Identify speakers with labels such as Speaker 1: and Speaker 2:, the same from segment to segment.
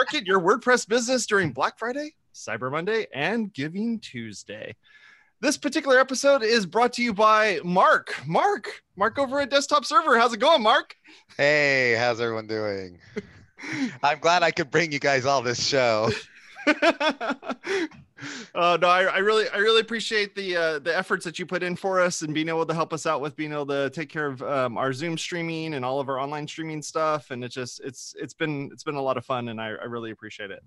Speaker 1: market your WordPress business during Black Friday, Cyber Monday, and Giving Tuesday. This particular episode is brought to you by Mark over at Desktop Server. How's it going, Mark?
Speaker 2: Hey, how's everyone doing? I'm glad I could bring you guys all this show.
Speaker 1: No, I really appreciate the efforts that you put in for us and being able to help us out with being able to take care of our Zoom streaming and all of our online streaming stuff. And it's been a lot of fun, and I really appreciate it.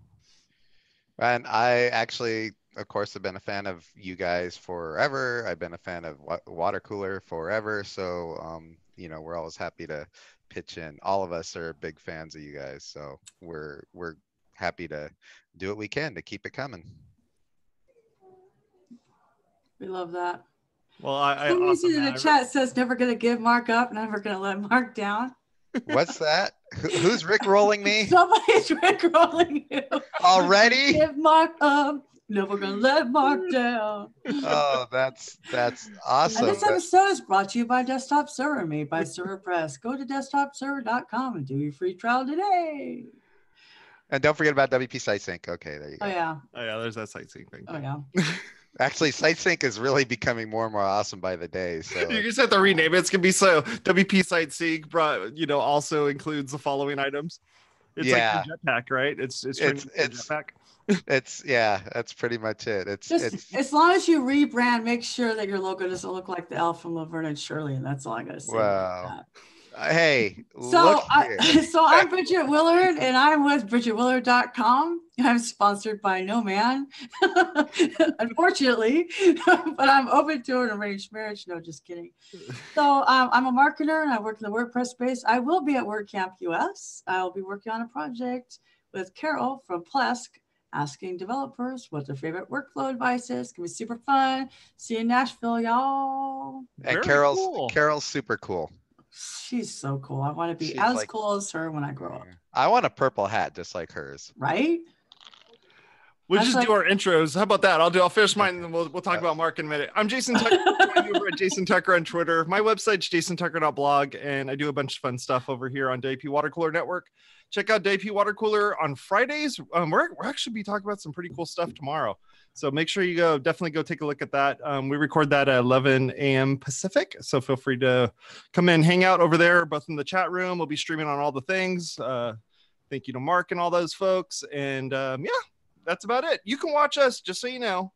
Speaker 1: And
Speaker 2: I actually, of course, have been a fan of you guys forever. I've been a fan of WPwatercooler forever. So, we're always happy to pitch in. All of us are big fans of you guys. So we're happy to do what we can to keep it coming.
Speaker 3: We love that.
Speaker 1: Well,
Speaker 3: Somebody in the chat says never going to give Mark up, never going to let Mark down.
Speaker 2: What's that? Who's Rick-rolling me?
Speaker 3: Somebody's Rick-rolling you.
Speaker 2: Already?
Speaker 3: Give Mark up, never going to let Mark down.
Speaker 2: Oh, that's awesome.
Speaker 3: And this episode is brought to you by Desktop Server, made by WordPress. Go to desktopserver.com and do your free trial today.
Speaker 2: And don't forget about WP SiteSync. Okay, there you go.
Speaker 3: Oh, yeah.
Speaker 1: There's that SiteSync thing.
Speaker 3: Oh, yeah.
Speaker 2: Actually, SiteSync is really becoming more and more awesome by the day. So
Speaker 1: you just have to rename it. It's gonna be so WP SiteSync, also includes the following items. It's like the jetpack, right? It's jetpack.
Speaker 2: That's pretty much it. It's
Speaker 3: as long as you rebrand, make sure that your logo doesn't look like the elf from Laverne and Shirley, and that's all I gotta say.
Speaker 2: Wow. Hey,
Speaker 3: so I'm Bridget Willard, and I'm with BridgetWillard.com. I'm sponsored by no man, unfortunately, but I'm open to an arranged marriage. No, just kidding. So I'm a marketer, and I work in the WordPress space. I will be at WordCamp US. I will be working on a project with Carol from Plesk, asking developers what their favorite workflow advice is. It's gonna be super fun. See you in Nashville, y'all.
Speaker 2: And Carol's super cool.
Speaker 3: She's so cool. I want to be cool as her when I grow up.
Speaker 2: I want a purple hat just like hers.
Speaker 3: Right?
Speaker 1: We'll just do our intros. How about that? I'll finish mine, and then we'll talk about Mark in a minute. I'm Jason Tucker. I'm over at Jason Tucker on Twitter. My website's jasontucker.blog, and I do a bunch of fun stuff over here on WPwatercooler Network. Check out WPwatercooler on Fridays. We're actually be talking about some pretty cool stuff tomorrow. So make sure you definitely go take a look at that. We record that at 11 a.m. Pacific. So feel free to come in, hang out over there, both in the chat room. We'll be streaming on all the things. Thank you to Mark and all those folks. And that's about it. You can watch us, just so you know.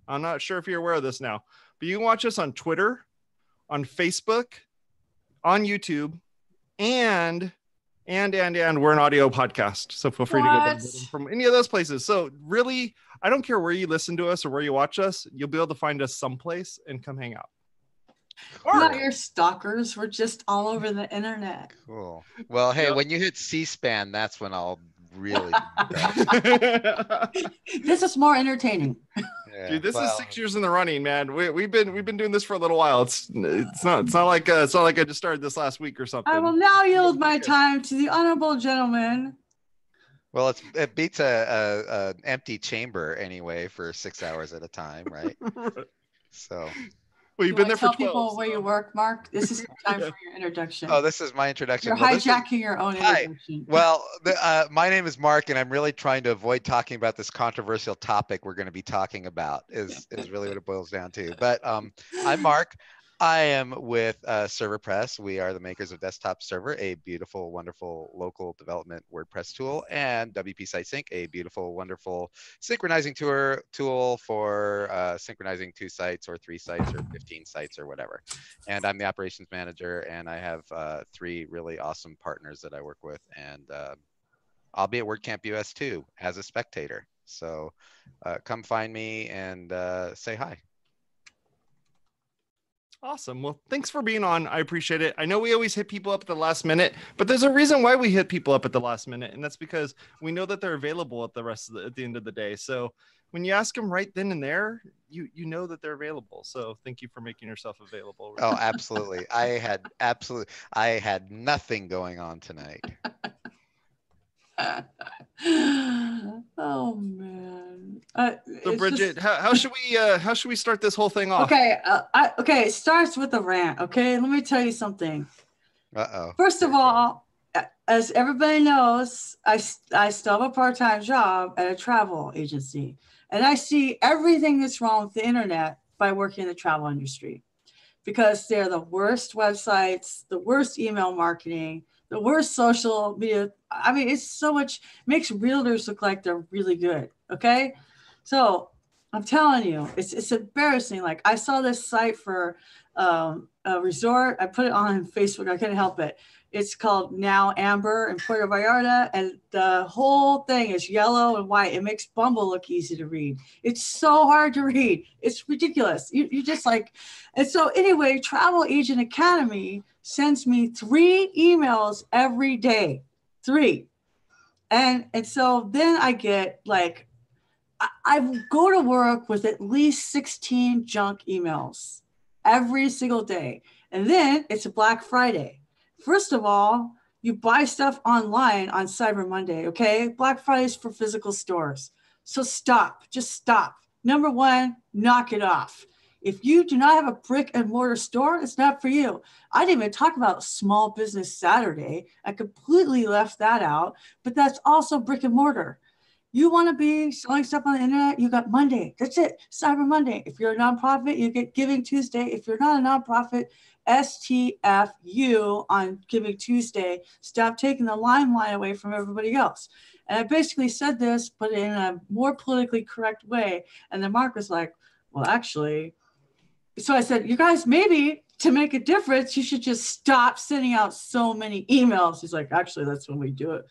Speaker 1: I'm not sure if you're aware of this now, but you can watch us on Twitter, on Facebook, on YouTube, and we're an audio podcast. So feel free to go from any of those places. So really, I don't care where you listen to us or where you watch us, you'll be able to find us someplace and come hang out.
Speaker 3: We're not your stalkers. We're just all over the internet.
Speaker 2: Cool. Well, hey, when you hit C-SPAN, that's when I'll really
Speaker 3: This is more entertaining.
Speaker 1: Yeah, dude, this is 6 years in the running, man. We've been doing this for a little while. It's not like I just started this last week or something.
Speaker 3: I will now yield my time to the honorable gentleman.
Speaker 2: Well, it beats an empty chamber anyway for 6 hours at a time, right? So.
Speaker 1: Well, you've been there for 12.
Speaker 3: Tell people where you work, Mark. This is time for your introduction.
Speaker 2: Oh, this is my introduction.
Speaker 3: You're hijacking your own introduction.
Speaker 2: Hi. Well, my name is Mark, and I'm really trying to avoid talking about this controversial topic we're going to be talking about. Is really what it boils down to. But I'm Mark. I am with ServerPress. We are the makers of Desktop Server, a beautiful, wonderful local development WordPress tool, and WP SiteSync, a beautiful, wonderful synchronizing tool for synchronizing 2 sites or 3 sites or 15 sites or whatever. And I'm the operations manager, and I have 3 really awesome partners that I work with. And I'll be at WordCamp US too as a spectator. So come find me and say hi.
Speaker 1: Awesome. Well, thanks for being on. I appreciate it. I know we always hit people up at the last minute, but there's a reason why we hit people up at the last minute, and that's because we know that they're available at the end of the day. So when you ask them right then and there, you know that they're available. So thank you for making yourself available.
Speaker 2: Oh, absolutely. I had nothing going on tonight.
Speaker 3: Oh man.
Speaker 1: So Bridget, how should we start this whole thing off?
Speaker 3: Okay. It starts with a rant. Okay, let me tell you something.
Speaker 2: Uh-oh.
Speaker 3: First of all, as everybody knows, I still have a part-time job at a travel agency, and I see everything that's wrong with the internet by working in the travel industry, because they're the worst websites, the worst email marketing, the worst social media. I mean, it's so much, makes realtors look like they're really good. Okay. So I'm telling you, it's embarrassing. Like, I saw this site for a resort. I put it on Facebook. I couldn't help it. It's called Now Amber in Puerto Vallarta, and the whole thing is yellow and white. It makes Bumble look easy to read. It's so hard to read. It's ridiculous. You just like, and so anyway, Travel Agent Academy sends me 3 emails every day, 3. And so then I get like, I go to work with at least 16 junk emails every single day. And then it's a Black Friday. First of all, you buy stuff online on Cyber Monday, okay? Black Friday is for physical stores. So stop, just stop. Number 1, knock it off. If you do not have a brick and mortar store, it's not for you. I didn't even talk about Small Business Saturday. I completely left that out, but that's also brick and mortar. You want to be selling stuff on the internet, you got Monday. That's it, Cyber Monday. If you're a nonprofit, you get Giving Tuesday. If you're not a nonprofit, STFU on Giving Tuesday. Stop taking the limelight away from everybody else. And I basically said this, but in a more politically correct way. And then Mark was like, well, actually, so I said, you guys, maybe to make a difference, you should just stop sending out so many emails. He's like, actually, that's when we do it.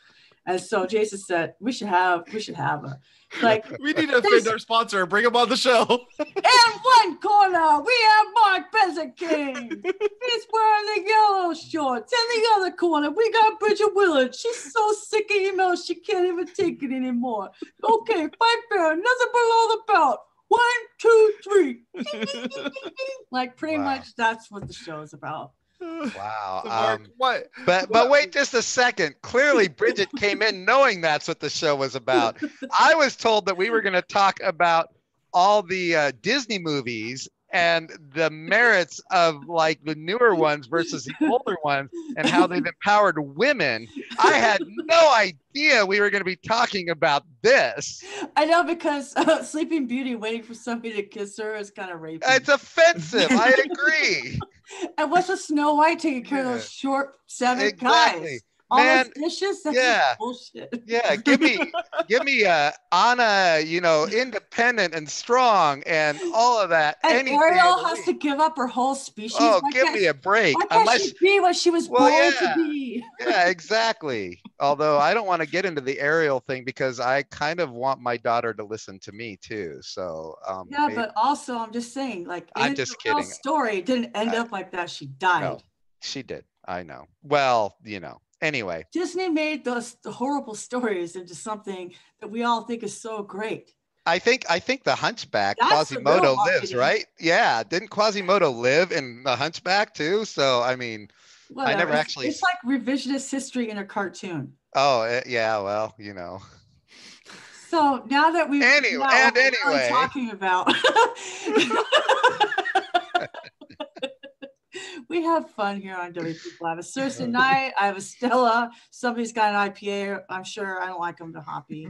Speaker 3: And so Jason said, we should have a, like,
Speaker 1: we need to offend our sponsor, bring him on the show.
Speaker 3: In one corner, we have Marc Benzakein. He's wearing the yellow shorts. In the other corner, we got Bridget Willard. She's so sick of emails, she can't even take it anymore. Okay, 5 pair, nothing below the belt. 1, 2, 3. Like, pretty much that's what the show is about.
Speaker 2: Wow.
Speaker 1: So Mark, what?
Speaker 2: But wait just a second. Clearly, Bridget came in knowing that's what the show was about. I was told that we were going to talk about all the Disney movies and the merits of like the newer ones versus the older ones and how they've empowered women. I had no idea we were going to be talking about this.
Speaker 3: I know, because Sleeping Beauty waiting for somebody to kiss her is kind of rapey.
Speaker 2: It's offensive. I agree.
Speaker 3: And what's a Snow White taking care of those short 7 guys? All those dishes, that's just bullshit.
Speaker 2: Yeah, give me Anna, independent and strong and all of that.
Speaker 3: And Ariel has to give up her whole species.
Speaker 2: Oh, give me a break.
Speaker 3: Why can't she be what she was born to be?
Speaker 2: Yeah, exactly. Although I don't want to get into the Ariel thing because I kind of want my daughter to listen to me too. So
Speaker 3: yeah, but also I'm just saying, like,
Speaker 2: I'm just kidding.
Speaker 3: Story didn't end up like that. She died.
Speaker 2: No, she did. I know. Well, Anyway,
Speaker 3: Disney made the horrible stories into something that we all think is so great.
Speaker 2: I think the Hunchback, Quasimodo lives, right? Yeah, didn't Quasimodo live in the Hunchback too? So I mean, whatever. I never actually.
Speaker 3: It's like revisionist history in a cartoon.
Speaker 2: Oh yeah, well,
Speaker 3: So now that we've
Speaker 2: anyway,
Speaker 3: talking about. We have fun here on WPblab. It's Thursday night. I have a Stella. Somebody's got an IPA. I'm sure I don't like them to hoppy.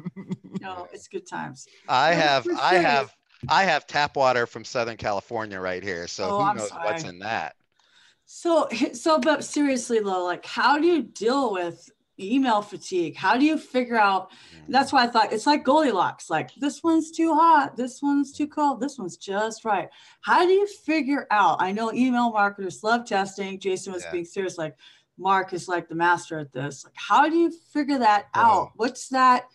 Speaker 3: It's good times.
Speaker 2: I have tap water from Southern California right here. So who knows what's in that?
Speaker 3: So, but seriously, Lo, like, how do you deal with email fatigue? How do you figure out? That's why I thought it's like Goldilocks. Like, this one's too hot, this one's too cold, this one's just right. How do you figure out? I know email marketers love testing. Jason was being serious. Like, Mark is like the master at this. Like, how do you figure that out? What's that?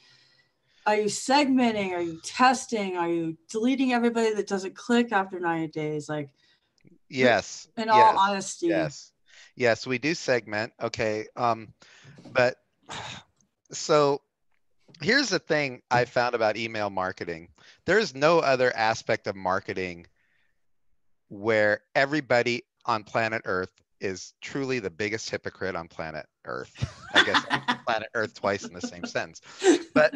Speaker 3: Are you segmenting? Are you testing? Are you deleting everybody that doesn't click after 90 days? Like,
Speaker 2: yes.
Speaker 3: In all honesty.
Speaker 2: Yes, we do segment. Okay. But so here's the thing I found about email marketing. There's no other aspect of marketing where everybody on planet Earth is truly the biggest hypocrite on planet Earth. I guess planet Earth twice in the same sentence. But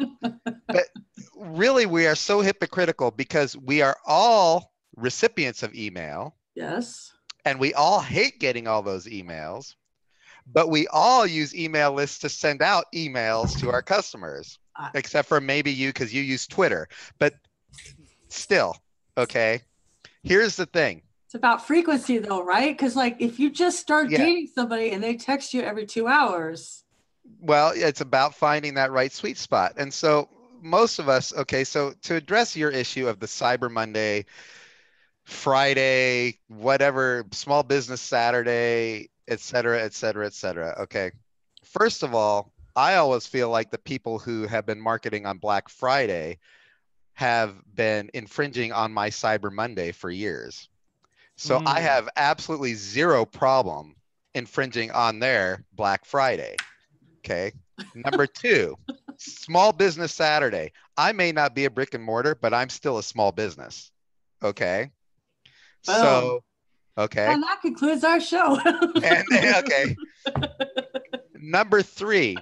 Speaker 2: really, we are so hypocritical because we are all recipients of email.
Speaker 3: Yes.
Speaker 2: And we all hate getting all those emails. But we all use email lists to send out emails to our customers, except for maybe you, because you use Twitter. But still, okay, here's the thing.
Speaker 3: It's about frequency though, right? Because like if you just start dating somebody and they text you every 2 hours.
Speaker 2: Well, it's about finding that right sweet spot. And so most of us, okay, so to address your issue of the Cyber Monday, Friday, whatever, Small Business Saturday, et cetera, et cetera, et cetera. Okay. First of all, I always feel like the people who have been marketing on Black Friday have been infringing on my Cyber Monday for years. So I have absolutely zero problem infringing on their Black Friday. Okay. Number two, Small Business Saturday. I may not be a brick and mortar, but I'm still a small business. Okay.
Speaker 3: Boom.
Speaker 2: So, okay.
Speaker 3: And that concludes our show.
Speaker 2: And okay. Number three.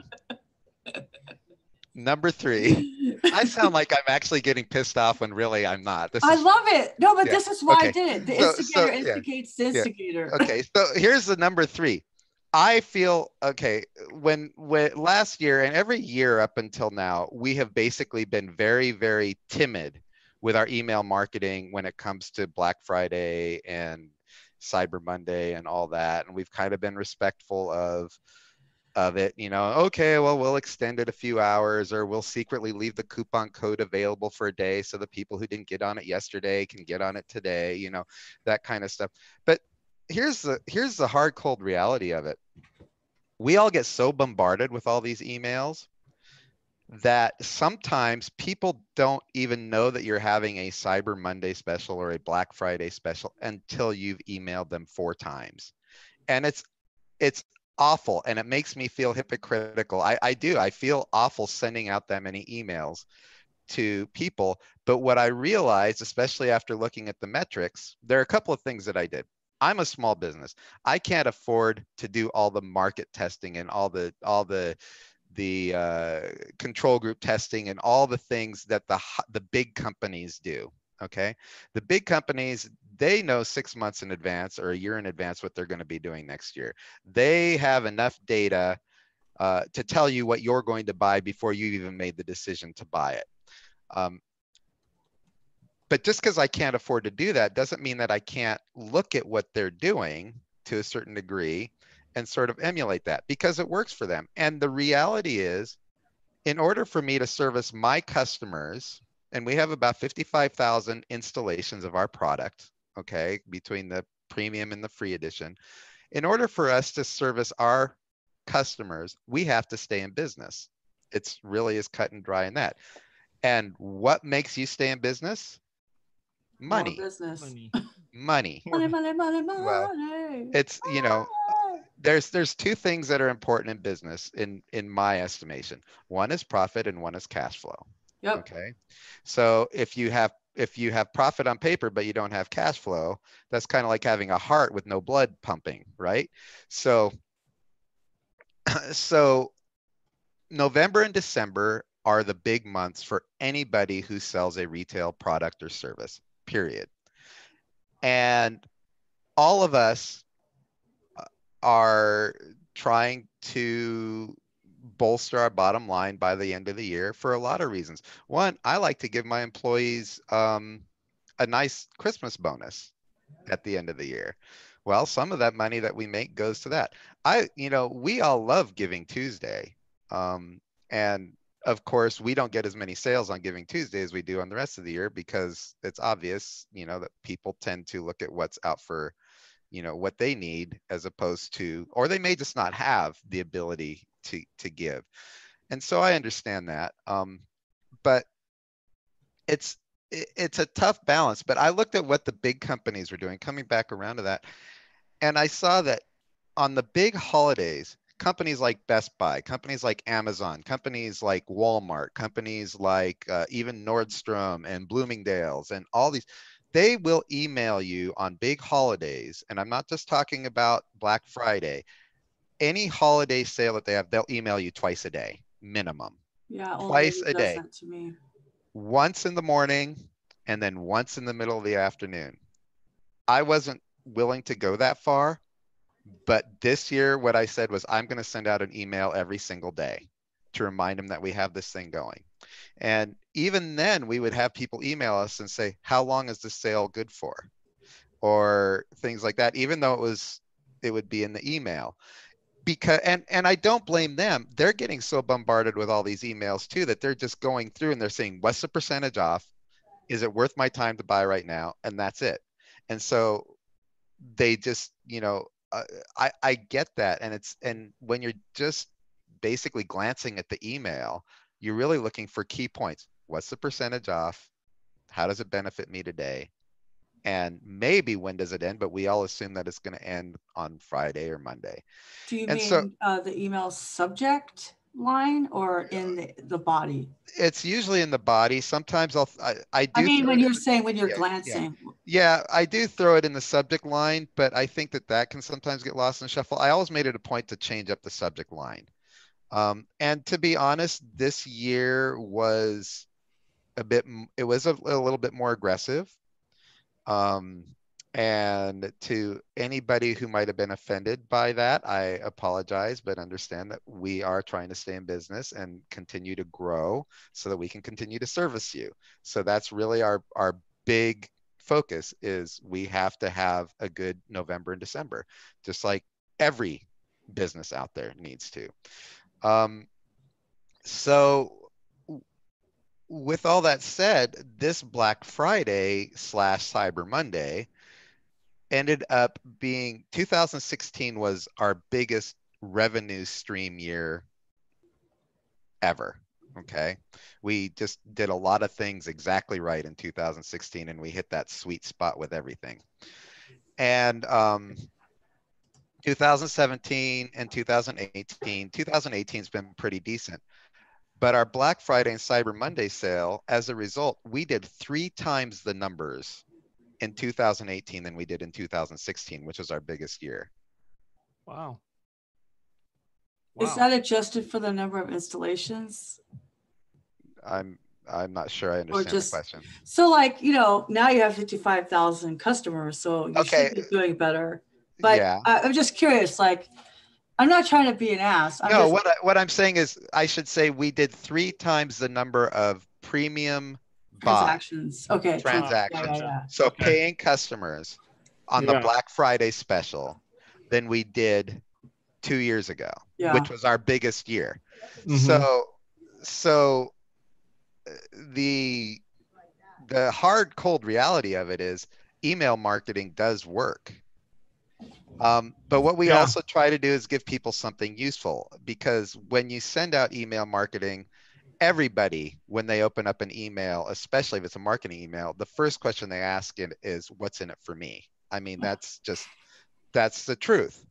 Speaker 2: I sound like I'm actually getting pissed off when really I'm not.
Speaker 3: I love it. No, but this is why I did it. The instigator instigates the instigator.
Speaker 2: Okay. So here's the number three. I feel, okay, when last year and every year up until now, we have basically been very, very timid with our email marketing when it comes to Black Friday and Cyber Monday and all that. And we've kind of been respectful of it, you know, okay, well, we'll extend it a few hours, or we'll secretly leave the coupon code available for a day so the people who didn't get on it yesterday can get on it today, you know, that kind of stuff. But here's the hard, cold reality of it. We all get so bombarded with all these emails that sometimes people don't even know that you're having a Cyber Monday special or a Black Friday special until you've emailed them 4 times. And it's awful, and it makes me feel hypocritical. I feel awful sending out that many emails to people. But what I realized, especially after looking at the metrics, there are a couple of things that I did. I'm a small business. I can't afford to do all the market testing and all the control group testing and all the things that the big companies do. Okay, the big companies, they know 6 months in advance or a year in advance what they're going to be doing next year. They have enough data to tell you what you're going to buy before you even made the decision to buy it. But just because I can't afford to do that doesn't mean that I can't look at what they're doing to a certain degree and sort of emulate that, because it works for them. And the reality is, in order for me to service my customers, and we have about 55,000 installations of our product, okay, between the premium and the free edition. In order for us to service our customers, we have to stay in business. It's really as cut and dry in that. And what makes you stay in business? Money.
Speaker 3: More business.
Speaker 2: Money.
Speaker 3: Money.
Speaker 2: Well, it's, you know, there's 2 things that are important in business in my estimation. One is profit and one is cash flow.
Speaker 3: Yep.
Speaker 2: Okay. So if you have profit on paper but you don't have cash flow, that's kind of like having a heart with no blood pumping, right? So November and December are the big months for anybody who sells a retail product or service, period. And all of us are trying to bolster our bottom line by the end of the year for a lot of reasons. One, I like to give my employees a nice Christmas bonus at the end of the year. Well, some of that money that we make goes to that. We all love Giving Tuesday. And of course, we don't get as many sales on Giving Tuesday as we do on the rest of the year, because it's obvious, that people tend to look at what's out for, what they need, as opposed to, or they may just not have the ability to give. And so I understand that. But it's a tough balance. But I looked at what the big companies were doing, coming back around to that, and I saw that on the big holidays, companies like Best Buy, companies like Amazon, companies like Walmart, companies like even Nordstrom and Bloomingdale's and all these, they will email you on big holidays. And I'm not just talking about Black Friday. Any holiday sale that they have, they'll email you twice a day, minimum.
Speaker 3: Yeah,
Speaker 2: twice a day.
Speaker 3: That to me.
Speaker 2: Once in the morning and then once in the middle of the afternoon. I wasn't willing to go that far, But this year, what I said was, I'm going to send out an email every single day to remind them that we have this thing going. And even then, we would have people email us and say, how long is the sale good for? Or things like that, even though it would be in the email. Because and I don't blame them. They're getting so bombarded with all these emails too that they're just going through and they're saying, what's the percentage off? Is it worth my time to buy right now? And that's it. And so they just, I get that. And when you're just basically glancing at the email, you're really looking for key points. What's the percentage off? How does it benefit me today? And maybe when does it end? But we all assume that it's going to end on Friday or Monday.
Speaker 3: Do you
Speaker 2: And
Speaker 3: mean
Speaker 2: so
Speaker 3: the email subject line or in the body?
Speaker 2: it's usually in the body. Sometimes I
Speaker 3: I
Speaker 2: do
Speaker 3: mean,
Speaker 2: throw
Speaker 3: when
Speaker 2: it
Speaker 3: you're
Speaker 2: in
Speaker 3: saying when you're
Speaker 2: yeah, yeah.
Speaker 3: glancing.
Speaker 2: Yeah, I do throw it in the subject line, but I think that can sometimes get lost in the shuffle. I always made it a point to change up the subject line. And to be honest, this year was it was a little bit more aggressive. And to anybody who might have been offended by that, I apologize, but understand that we are trying to stay in business and continue to grow so that we can continue to service you. So that's really our big focus, is we have to have a good November and December, just like every business out there needs to. So with all that said, this Black Friday / Cyber Monday ended up being 2016 was our biggest revenue stream year ever. Okay. We just did a lot of things exactly right in 2016, and we hit that sweet spot with everything. And 2017 and 2018 has been pretty decent. But our Black Friday and Cyber Monday sale, as a result, we did 3 times the numbers in 2018 than we did in 2016, which was our biggest year.
Speaker 1: Wow.
Speaker 3: Is that adjusted for the number of installations?
Speaker 2: I'm not sure I understand the question.
Speaker 3: So like, now you have 55,000 customers, so you should be doing better. But yeah. I'm just curious, like, I'm not trying to be an ass.
Speaker 2: What I'm saying is I should say we did 3 times the number of premium
Speaker 3: transactions. Okay.
Speaker 2: Transactions.
Speaker 3: Yeah.
Speaker 2: So paying customers on the Black Friday special than we did 2 years ago, which was our biggest year. Mm-hmm. So the hard, cold reality of it is email marketing does work. But what we also try to do is give people something useful, because when you send out email marketing, everybody, when they open up an email, especially if it's a marketing email, the first question they ask it is, what's in it for me? I mean, that's the truth.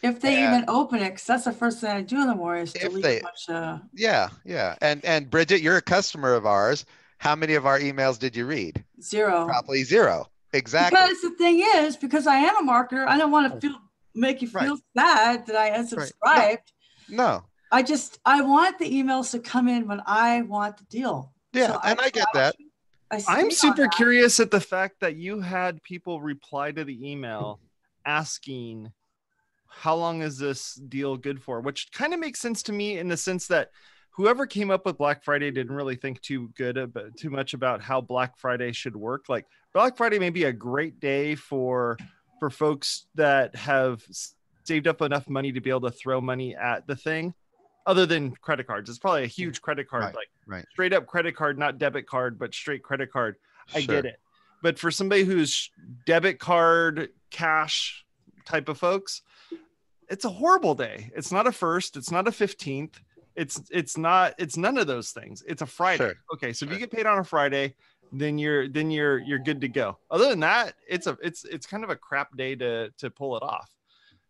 Speaker 3: If they even open it, because that's the first thing I do in the morning is delete a bunch of...
Speaker 2: Yeah. And Bridget, you're a customer of ours. How many of our emails did you read?
Speaker 3: 0.
Speaker 2: Probably 0. Exactly.
Speaker 3: Because the thing is, because I am a marketer, I don't want to make you feel sad that I unsubscribed.
Speaker 2: No.
Speaker 3: I want the emails to come in when I want the deal.
Speaker 2: Yeah, so I get that.
Speaker 1: I'm super curious at the fact that you had people reply to the email asking, how long is this deal good for? Which kind of makes sense to me in the sense that whoever came up with Black Friday didn't really think too much about how Black Friday should work. Like, Black Friday may be a great day for folks that have saved up enough money to be able to throw money at the thing, other than credit cards. It's probably a huge credit card, straight up credit card, not debit card, but straight credit card. I get it. But for somebody who's debit card, cash type of folks, it's a horrible day. It's not a 1st. It's not a 15th. It's none of those things. It's a Friday. Sure. Okay. So if you get paid on a Friday, then you're good to go. Other than that, it's kind of a crap day to pull it off.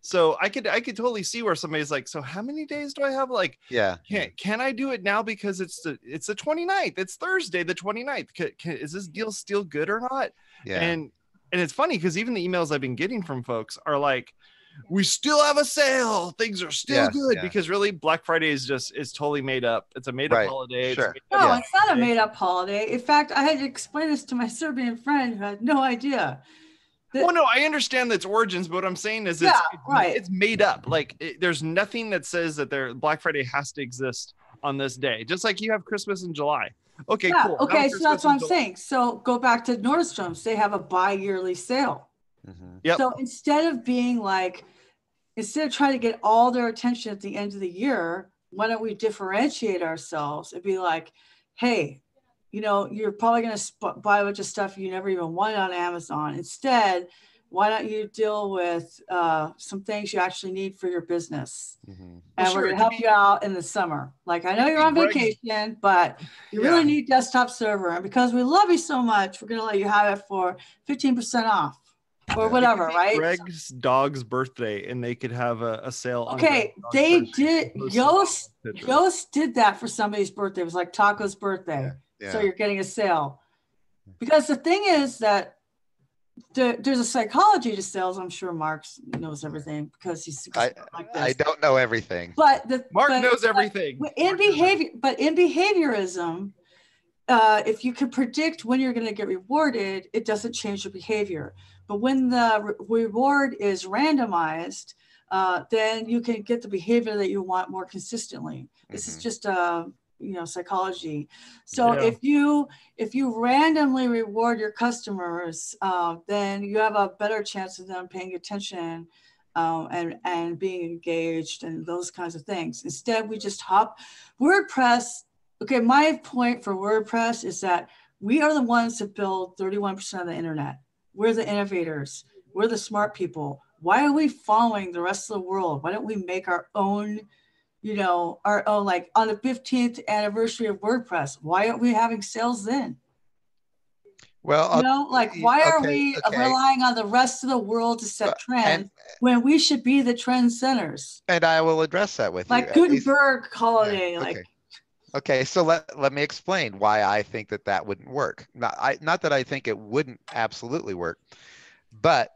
Speaker 1: So I could totally see where somebody's like, so how many days do I have? Like, can I do it now because it's the 29th? It's Thursday, the 29th. Is this deal still good or not? Yeah. And it's funny because even the emails I've been getting from folks are like, we still have a sale. Things are still good because really Black Friday is totally made up. It's a made up holiday.
Speaker 3: Sure. No, it's not a made up holiday. In fact, I had to explain this to my Serbian friend who had no idea.
Speaker 1: Well, no, I understand its origins, but what I'm saying is it's made up. Like there's nothing that says that Black Friday has to exist on this day. Just like you have Christmas in July. Okay,
Speaker 3: yeah,
Speaker 1: cool.
Speaker 3: okay, so that's what I'm saying. So go back to Nordstrom's. They have a bi-yearly sale.
Speaker 2: Mm-hmm.
Speaker 1: Yep.
Speaker 3: So instead of trying to get all their attention at the end of the year, why don't we differentiate ourselves and be like, hey, you're probably going to buy a bunch of stuff you never even wanted on Amazon. Instead, why don't you deal with some things you actually need for your business?
Speaker 2: Mm-hmm.
Speaker 3: And we're going to help you out in the summer. Like, I know you're on vacation, but you really need desktop server. And because we love you so much, we're going to let you have it for 15% off. Or whatever, right?
Speaker 1: Greg's dog's birthday, and they could have a sale.
Speaker 3: Okay, they did. Yoast did that for somebody's birthday. It was like Taco's birthday.
Speaker 2: Yeah.
Speaker 3: So you're getting a sale. Because the thing is that there's a psychology to sales. I'm sure Mark knows everything because he's like this.
Speaker 2: I don't know everything.
Speaker 3: But
Speaker 1: Mark knows everything.
Speaker 3: In behaviorism, if you can predict when you're going to get rewarded, it doesn't change your behavior. But when the reward is randomized, then you can get the behavior that you want more consistently. This is just psychology. So if you randomly reward your customers, then you have a better chance of them paying attention and being engaged and those kinds of things. Instead, we just WordPress. Okay, my point for WordPress is that we are the ones that build 31% of the internet. We're the innovators. We're the smart people. Why are we following the rest of the world? Why don't we make our own, like on the 15th anniversary of WordPress? Why aren't we having sales then?
Speaker 2: Well,
Speaker 3: why are we relying on the rest of the world to set trends when we should be the trend centers?
Speaker 2: And I will address that with you.
Speaker 3: Like Gutenberg holiday,
Speaker 2: Okay, so let me explain why I think that wouldn't work. Not that I think it wouldn't absolutely work, but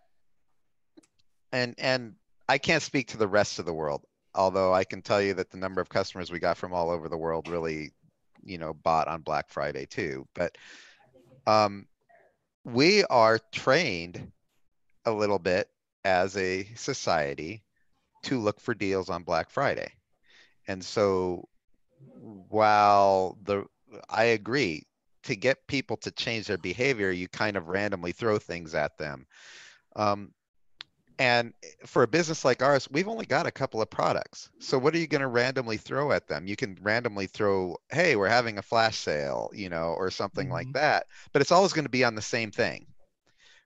Speaker 2: and I can't speak to the rest of the world, although I can tell you that the number of customers we got from all over the world really, bought on Black Friday too. But we are trained a little bit as a society to look for deals on Black Friday. And so while I agree, to get people to change their behavior, you kind of randomly throw things at them. And for a business like ours, we've only got a couple of products. So what are you going to randomly throw at them? You can randomly throw, hey, we're having a flash sale, or something like that. But it's always going to be on the same thing.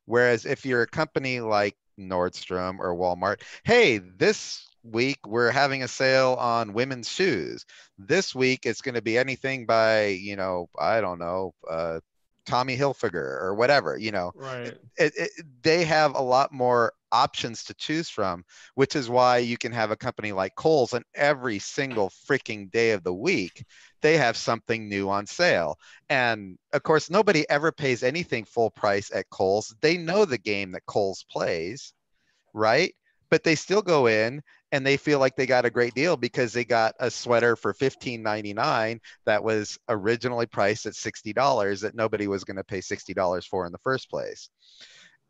Speaker 2: Whereas if you're a company like Nordstrom or Walmart, hey, this week we're having a sale on women's shoes. This week it's going to be anything by, I don't know, Tommy Hilfiger or whatever,
Speaker 1: Right.
Speaker 2: They have a lot more options to choose from, which is why you can have a company like Kohl's, and every single freaking day of the week, they have something new on sale. And of course, nobody ever pays anything full price at Kohl's. They know the game that Kohl's plays, right? But they still go in and they feel like they got a great deal because they got a sweater for $15.99 that was originally priced at $60 that nobody was going to pay $60 for in the first place.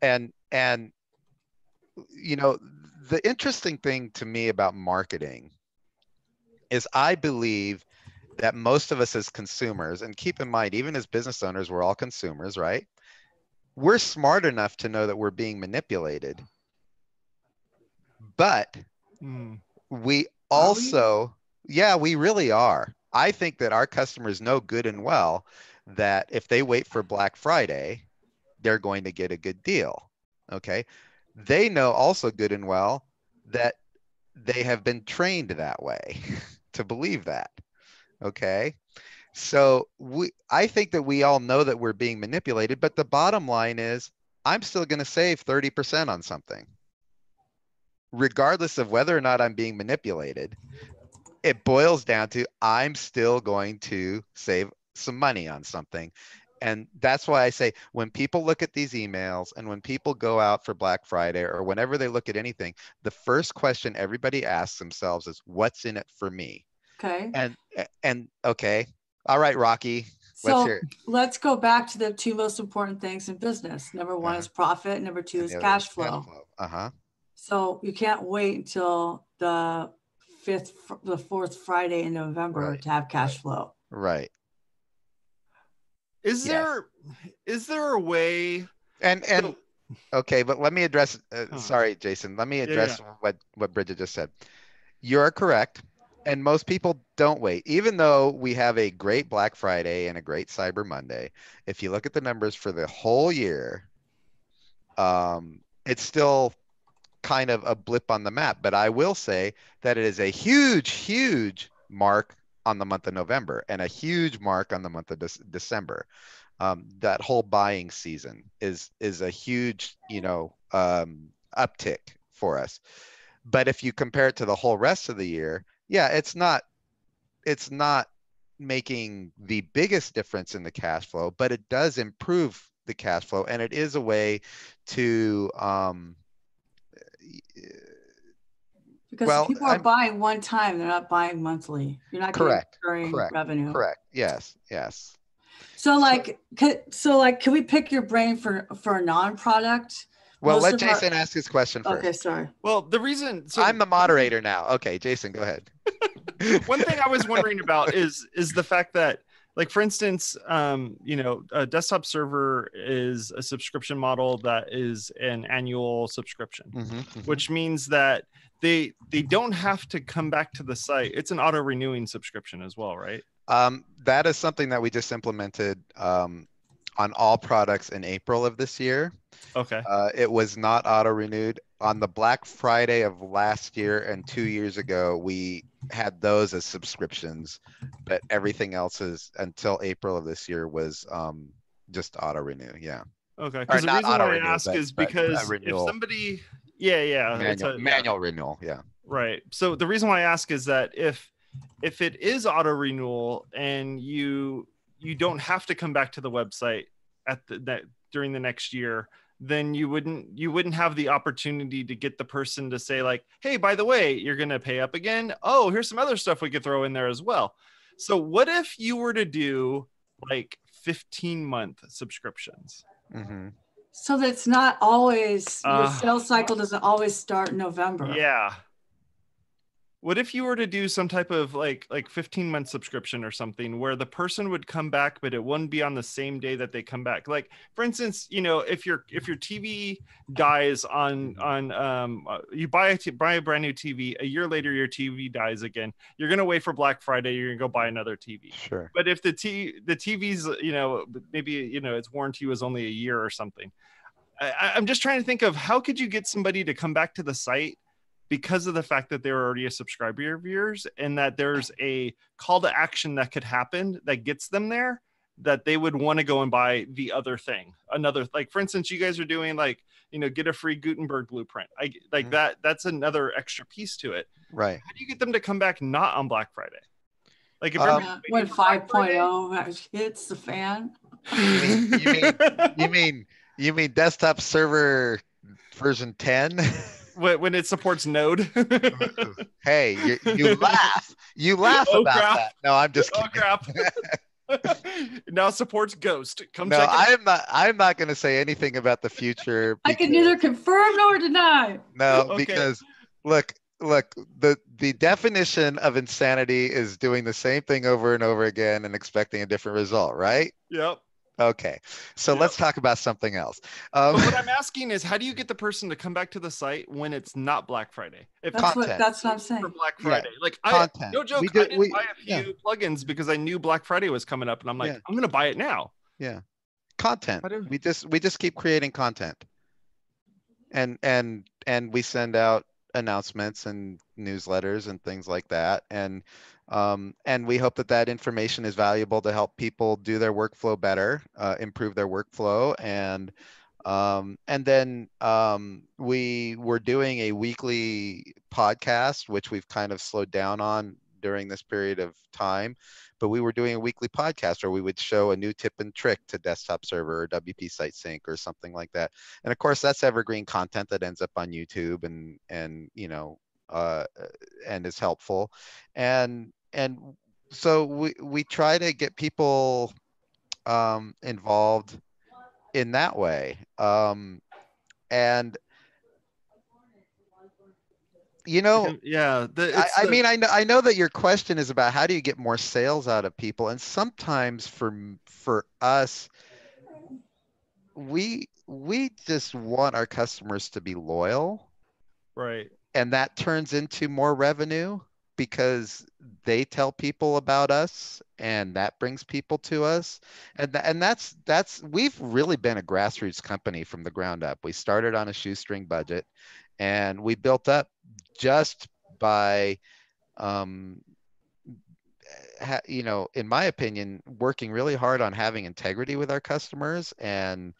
Speaker 2: And the interesting thing to me about marketing is I believe that most of us as consumers, and keep in mind, even as business owners, we're all consumers, right? We're smart enough to know that we're being manipulated. But we also, we really are. I think that our customers know good and well that if they wait for Black Friday, they're going to get a good deal. Okay. They know also good and well that they have been trained that way to believe that. Okay. So I think that we all know that we're being manipulated, but the bottom line is I'm still going to save 30% on something. Regardless of whether or not I'm being manipulated, it boils down to I'm still going to save some money on something. And that's why I say when people look at these emails and when people go out for Black Friday or whenever they look at anything, the first question everybody asks themselves is, what's in it for me?
Speaker 3: Okay.
Speaker 2: And okay. All right, Rocky. Let's
Speaker 3: So
Speaker 2: hear it.
Speaker 3: let's go back to the two most important things in business. Number one is profit. Number two
Speaker 2: And
Speaker 3: is
Speaker 2: the other
Speaker 3: cash
Speaker 2: is
Speaker 3: flow.
Speaker 2: Uh-huh.
Speaker 3: So you can't wait until the fourth Friday in November to have cash flow.
Speaker 2: Right.
Speaker 1: Is there a way?
Speaker 2: And okay, but let me address. Sorry, Jason. Let me address what Bridget just said. You're correct, and most people don't wait. Even though we have a great Black Friday and a great Cyber Monday, if you look at the numbers for the whole year, it's still kind of a blip on the map. But I will say that it is a huge, huge mark on the month of November and a huge mark on the month of December. That whole buying season is a huge, uptick for us. But if you compare it to the whole rest of the year, yeah, it's not making the biggest difference in the cash flow, but it does improve the cash flow, and it is a way to
Speaker 3: because people are buying one time, they're not buying monthly. You're not getting recurring revenue.
Speaker 2: Correct. Yes.
Speaker 3: So can we pick your brain for a non-product?
Speaker 2: Well, let Jason ask his question first.
Speaker 3: Okay, sorry.
Speaker 1: Well, the reason
Speaker 2: I'm the moderator now. Okay, Jason, go ahead.
Speaker 1: One thing I was wondering about is the fact that, like, for instance, a desktop server is a subscription model that is an annual subscription, which means that they don't have to come back to the site. It's an auto-renewing subscription as well, right?
Speaker 2: That is something that we just implemented on all products in April of this year.
Speaker 1: Okay.
Speaker 2: It was not auto-renewed. On the Black Friday of last year and 2 years ago, we had those as subscriptions, but everything else is until April of this year was just auto-renew. Yeah.
Speaker 1: Okay. Because the reason why I ask is because if somebody,
Speaker 2: manual renewal. Yeah.
Speaker 1: Right. So the reason why I ask is that if it is auto renewal and you don't have to come back to the website during the next year, then you wouldn't have the opportunity to get the person to say, like, hey, by the way, you're going to pay up again. Oh, here's some other stuff we could throw in there as well. So what if you were to do like 15-month subscriptions?
Speaker 3: So that's not always, your sales cycle doesn't always start in November.
Speaker 1: Yeah. What if you were to do some type of like 15-month subscription or something where the person would come back, but it wouldn't be on the same day that they come back? Like, for instance, if your TV dies you buy a brand new TV, a year later your TV dies again, you're gonna wait for Black Friday, you're gonna go buy another TV.
Speaker 2: Sure.
Speaker 1: But if the TV's maybe its warranty was only a year or something, I'm just trying to think of how could you get somebody to come back to the site because of the fact that they're already a subscriber of yours, and that there's a call to action that could happen that gets them there, that they would want to go and buy the other thing. Another, like, for instance, you guys are doing like, get a free Gutenberg blueprint. That's another extra piece to it.
Speaker 2: Right.
Speaker 1: How do you get them to come back not on Black Friday? Like if
Speaker 3: when 5.0 hits the fan.
Speaker 2: You mean desktop server version 10?
Speaker 1: When it supports Node.
Speaker 2: Hey, you laugh about
Speaker 1: crap.
Speaker 2: that. No, I'm just kidding.
Speaker 1: Oh crap. Now supports Ghost.
Speaker 2: I'm not going to say anything about the future.
Speaker 3: I can neither confirm nor deny.
Speaker 2: No, okay. Because look, the definition of insanity is doing the same thing over and over again and expecting a different result, right?
Speaker 1: Yep.
Speaker 2: Okay, so let's talk about something else.
Speaker 1: But what I'm asking is, how do you get the person to come back to the site when it's not Black Friday?
Speaker 3: That's what I'm saying.
Speaker 1: For Black Friday, no joke, I didn't buy a few plugins because I knew Black Friday was coming up, and I'm like, I'm going to buy it now.
Speaker 2: Yeah, content. We just keep creating content, and we send out announcements and newsletters and things like that, and we hope that information is valuable to help people do their workflow better, improve their workflow, and then we were doing a weekly podcast, which we've kind of slowed down on during this period of time. But we were doing a weekly podcast where we would show a new tip and trick to desktop server or WP Site Sync or something like that. And of course, that's evergreen content that ends up on YouTube and is helpful. And so we try to get people involved in that way. And you know,
Speaker 1: Yeah,
Speaker 2: I know that your question is about how do you get more sales out of people, and sometimes for us, we just want our customers to be loyal,
Speaker 1: right.
Speaker 2: and that turns into more revenue because they tell people about us, and that brings people to us. And that's we've really been a grassroots company from the ground up. We started on a shoestring budget, and we built up just by um, in my opinion, working really hard on having integrity with our customers, and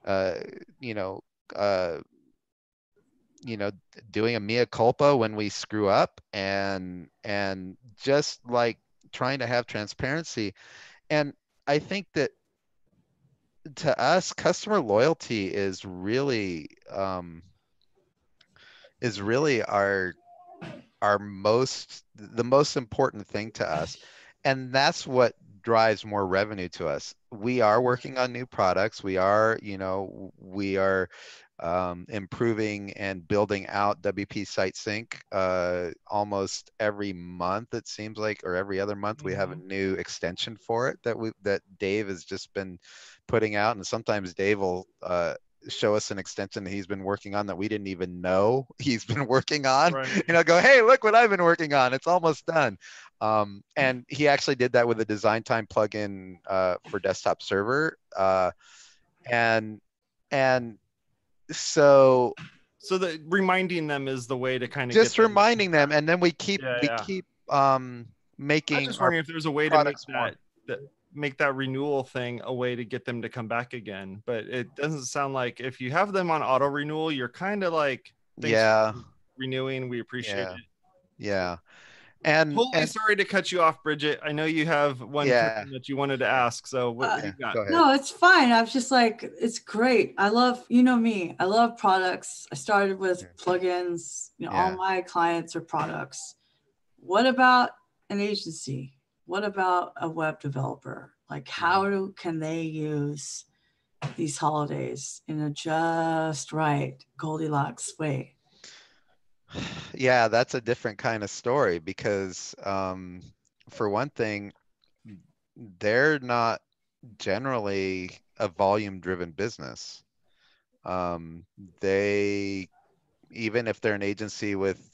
Speaker 2: uh, you know, uh, you know, doing a mea culpa when we screw up, and just like trying to have transparency. And I think that to us, customer loyalty is really our the most important thing to us, and that's what drives more revenue to us. We are working on new products. We are improving and building out WP Site Sync almost every month, it seems like, or every other month we have a new extension for it that Dave has just been putting out. And sometimes Dave will show us an extension that he's been working on that we didn't even know he's been working on.
Speaker 1: Right.
Speaker 2: Go, hey, look what I've been working on. It's almost done. And he actually did that with a design time plugin for desktop server. And so
Speaker 1: the reminding them is the way to kind of
Speaker 2: just
Speaker 1: get them
Speaker 2: reminding them, and then we keep
Speaker 1: I'm
Speaker 2: making
Speaker 1: just
Speaker 2: our
Speaker 1: wondering if there's a way to make
Speaker 2: products more.
Speaker 1: make that renewal thing a way to get them to come back again. But it doesn't sound like if you have them on auto renewal, you're kind of like, thanks for renewing, we appreciate it.
Speaker 2: Yeah. And
Speaker 1: sorry to cut you off, Bridget. I know you have one question that you wanted to ask. So what do you got?
Speaker 2: Go ahead.
Speaker 3: No, it's fine. I was just like, it's great. I love, me, I love products. I started with plugins. All my clients are products. What about an agency? What about a web developer? Like, how can they use these holidays in a just right Goldilocks way?
Speaker 2: Yeah, that's a different kind of story because for one thing, they're not generally a volume driven business. They, even if they're an agency with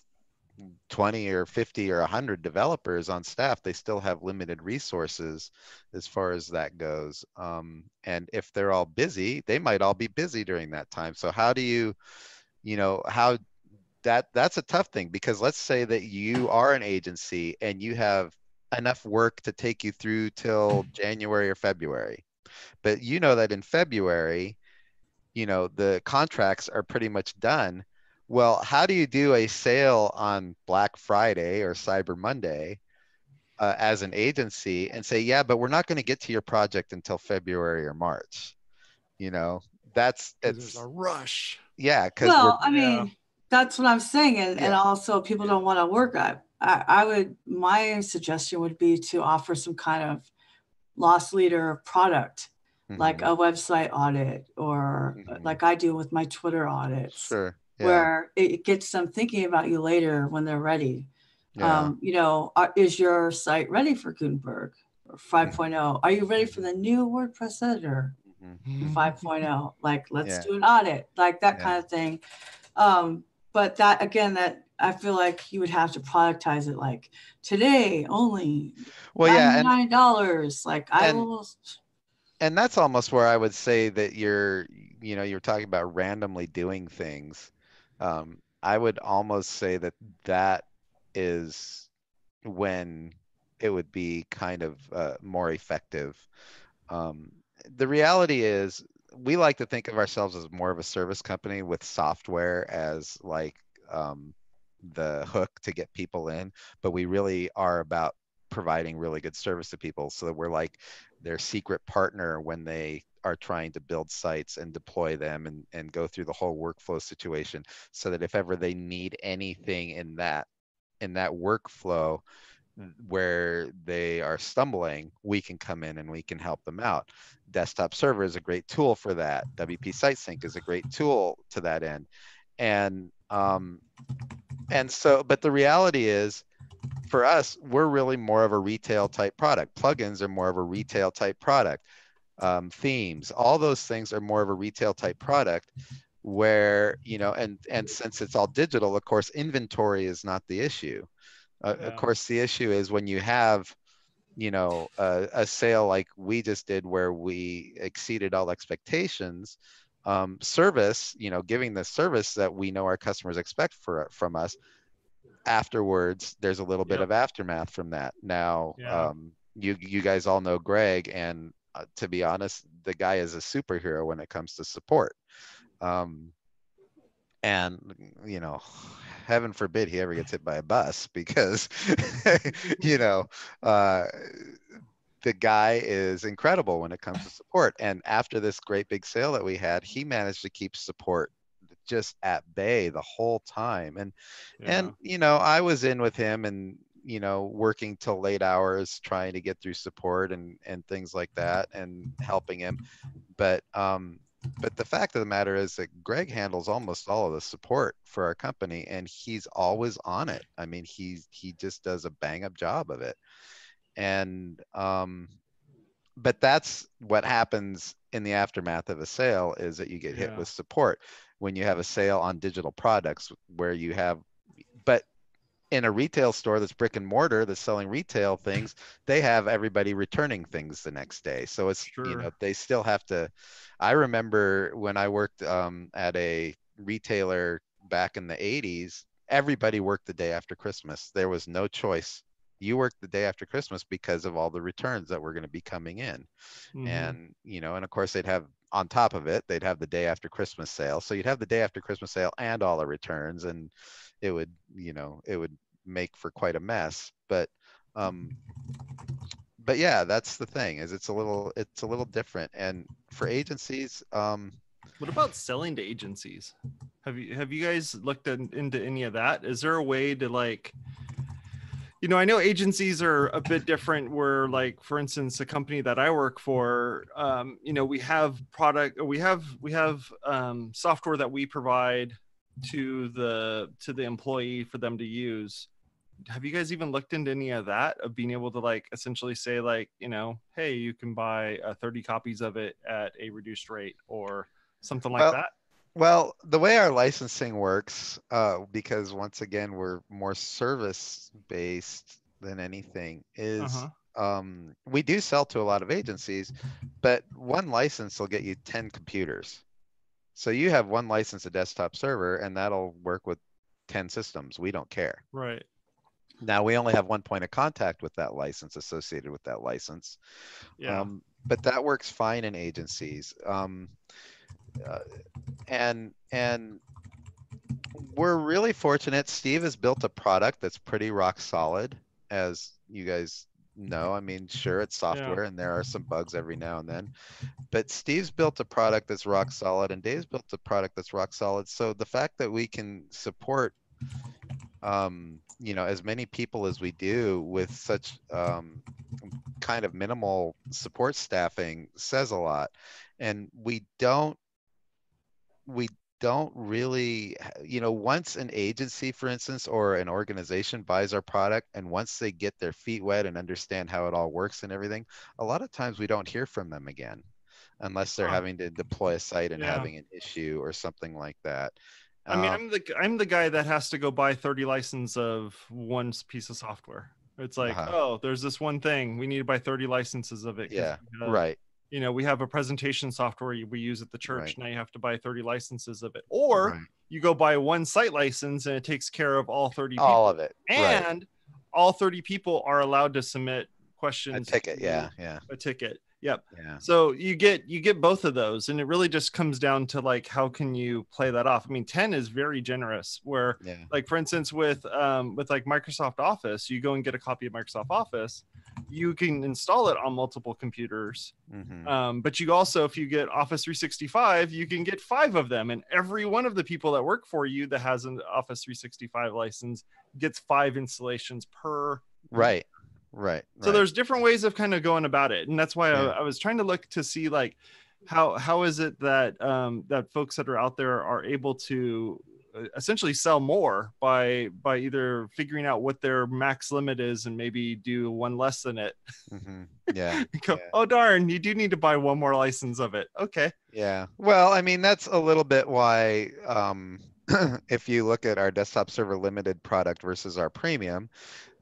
Speaker 2: 20 or 50 or 100 developers on staff, they still have limited resources as far as that goes. And if they're all busy, they might all be busy during that time. So how do how that's a tough thing, because let's say that you are an agency and you have enough work to take you through till January or February. But you know that in February, the contracts are pretty much done. Well, how do you do a sale on Black Friday or Cyber Monday as an agency and say, yeah, but we're not going to get to your project until February or March?
Speaker 1: There's a rush.
Speaker 2: Yeah, because
Speaker 3: that's what I'm saying, and also people don't want to work. My suggestion would be to offer some kind of loss leader product, like a website audit, or like I do with my Twitter audits.
Speaker 2: Sure. Yeah.
Speaker 3: Where it gets them thinking about you later when they're ready. Is your site ready for Gutenberg or 5.0? Are you ready for the new WordPress editor 5.0? Like, let's do an audit, like that kind of thing. But that, again, that I feel like you would have to productize it, like today only $99.
Speaker 2: And that's almost where I would say that you're talking about randomly doing things. I would almost say that is when it would be kind of more effective. The reality is, we like to think of ourselves as more of a service company with software as like the hook to get people in, but we really are about providing really good service to people, so that we're like their secret partner when they are trying to build sites and deploy them and go through the whole workflow situation, so that if ever they need anything in that workflow, where they are stumbling, we can come in and we can help them out. Desktop server is a great tool for that. WP SiteSync is a great tool to that end. And so, but the reality is, for us, we're really more of a retail type product. Plugins are more of a retail type product. Themes, all those things are more of a retail type product, where, you know, and since it's all digital, of course, inventory is not the issue. Of course, the issue is when you have, you know, a sale like we just did where we exceeded all expectations. Service, you know, giving the service that we know our customers expect from us. Afterwards, there's a little bit of aftermath from that. Now, you guys all know Greg, and to be honest, the guy is a superhero when it comes to support. And, you know, heaven forbid he ever gets hit by a bus, because, you know, the guy is incredible when it comes to support. And after this great big sale that we had, he managed to keep support just at bay the whole time. And you know, I was in with him, and, you know, working till late hours trying to get through support and things like that, and helping him. But the fact of the matter is that Greg handles almost all of the support for our company, and he's always on it. I mean, he just does a bang up job of it. And but that's what happens in the aftermath of a sale, is that you get hit with support when you have a sale on digital products, where you have, but in a retail store that's brick and mortar that's selling retail things, they have everybody returning things the next day. So it's, you know, they still have to. I remember when I worked at a retailer back in the 80s, everybody worked the day after Christmas. There was no choice. You worked the day after Christmas because of all the returns that were going to be coming in. And, you know, and of course they'd have, on top of it, they'd have the day after Christmas sale. So you'd have the day after Christmas sale and all the returns, and it would, you know, it would make for quite a mess. But yeah, that's the thing, is it's a little different. And for agencies,
Speaker 1: what about selling to agencies? Have you guys looked into any of that? Is there a way to, like, you know, I know agencies are a bit different, where, like, for instance, the company that I work for, you know, we have software that we provide to the employee for them to use. Have you guys even looked into any of that, of being able to, like, essentially say, like, you know, hey, you can buy 30 copies of it at a reduced rate, or something like that?
Speaker 2: Well, the way our licensing works, because once again, we're more service based than anything, is we do sell to a lot of agencies, but one license will get you 10 computers. So you have one license, a desktop server, and that'll work with 10 systems. We don't care.
Speaker 1: Right.
Speaker 2: Now, we only have one point of contact with that license, associated with that license. But that works fine in agencies. And we're really fortunate. Steve has built a product that's pretty rock solid, as you guys know. I mean, sure, it's software and there are some bugs every now and then, but Steve's built a product that's rock solid, and Dave's built a product that's rock solid. So the fact that we can support, you know, as many people as we do with such kind of minimal support staffing says a lot. And we don't really, you know, once an agency, for instance, or an organization buys our product, and once they get their feet wet and understand how it all works and everything, a lot of times we don't hear from them again, unless they're having to deploy a site and having an issue or something like that.
Speaker 1: I mean, I'm the guy that has to go buy 30 licenses of one piece of software. It's like, oh, there's this one thing, we need to buy 30 licenses of it.
Speaker 2: Right.
Speaker 1: You know, we have a presentation software we use at the church. Now you have to buy 30 licenses of it. Or you go buy one site license, and it takes care of all 30 people.
Speaker 2: All of it.
Speaker 1: And all 30 people are allowed to submit questions.
Speaker 2: A ticket.
Speaker 1: A ticket. Yep.
Speaker 2: Yeah.
Speaker 1: So you get both of those, and it really just comes down to, like, how can you play that off? I mean, 10 is very generous, where like, for instance, with like Microsoft Office, you go and get a copy of Microsoft Office, you can install it on multiple computers. But you also, if you get Office 365, you can get 5 of them, and every one of the people that work for you that has an Office 365 license gets 5 installations per
Speaker 2: Right. Right.
Speaker 1: So there's different ways of kind of going about it. And that's why I was trying to look to see like, how is it that that folks that are out there are able to essentially sell more by either figuring out what their max limit is and maybe do one less than it.
Speaker 2: Mm-hmm. Yeah.
Speaker 1: Go, oh darn, you do need to buy one more license of it. Okay.
Speaker 2: Yeah. Well, I mean, that's a little bit why if you look at our desktop server limited product versus our premium,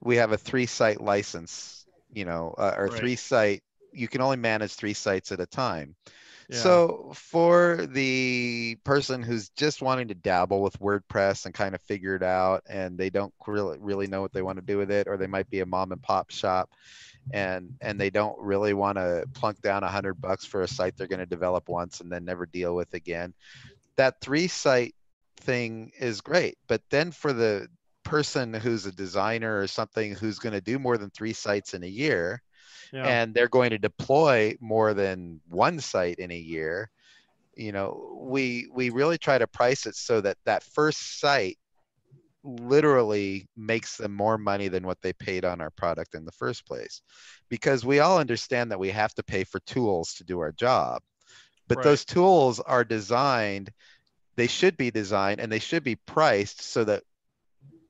Speaker 2: we have a 3-site license, or 3-site, you can only manage 3 sites at a time. Yeah. So for the person who's just wanting to dabble with WordPress and kind of figure it out, and they don't really know what they want to do with it, or they might be a mom and pop shop and they don't really want to plunk down $100 for a site they're going to develop once and then never deal with again, that 3-site thing is great. But then for the person who's a designer or something who's going to do more than 3 sites in a year, and they're going to deploy more than 1 site in a year, we really try to price it so that first site literally makes them more money than what they paid on our product in the first place, because we all understand that we have to pay for tools to do our job, but those tools are designed, they should be designed and they should be priced so that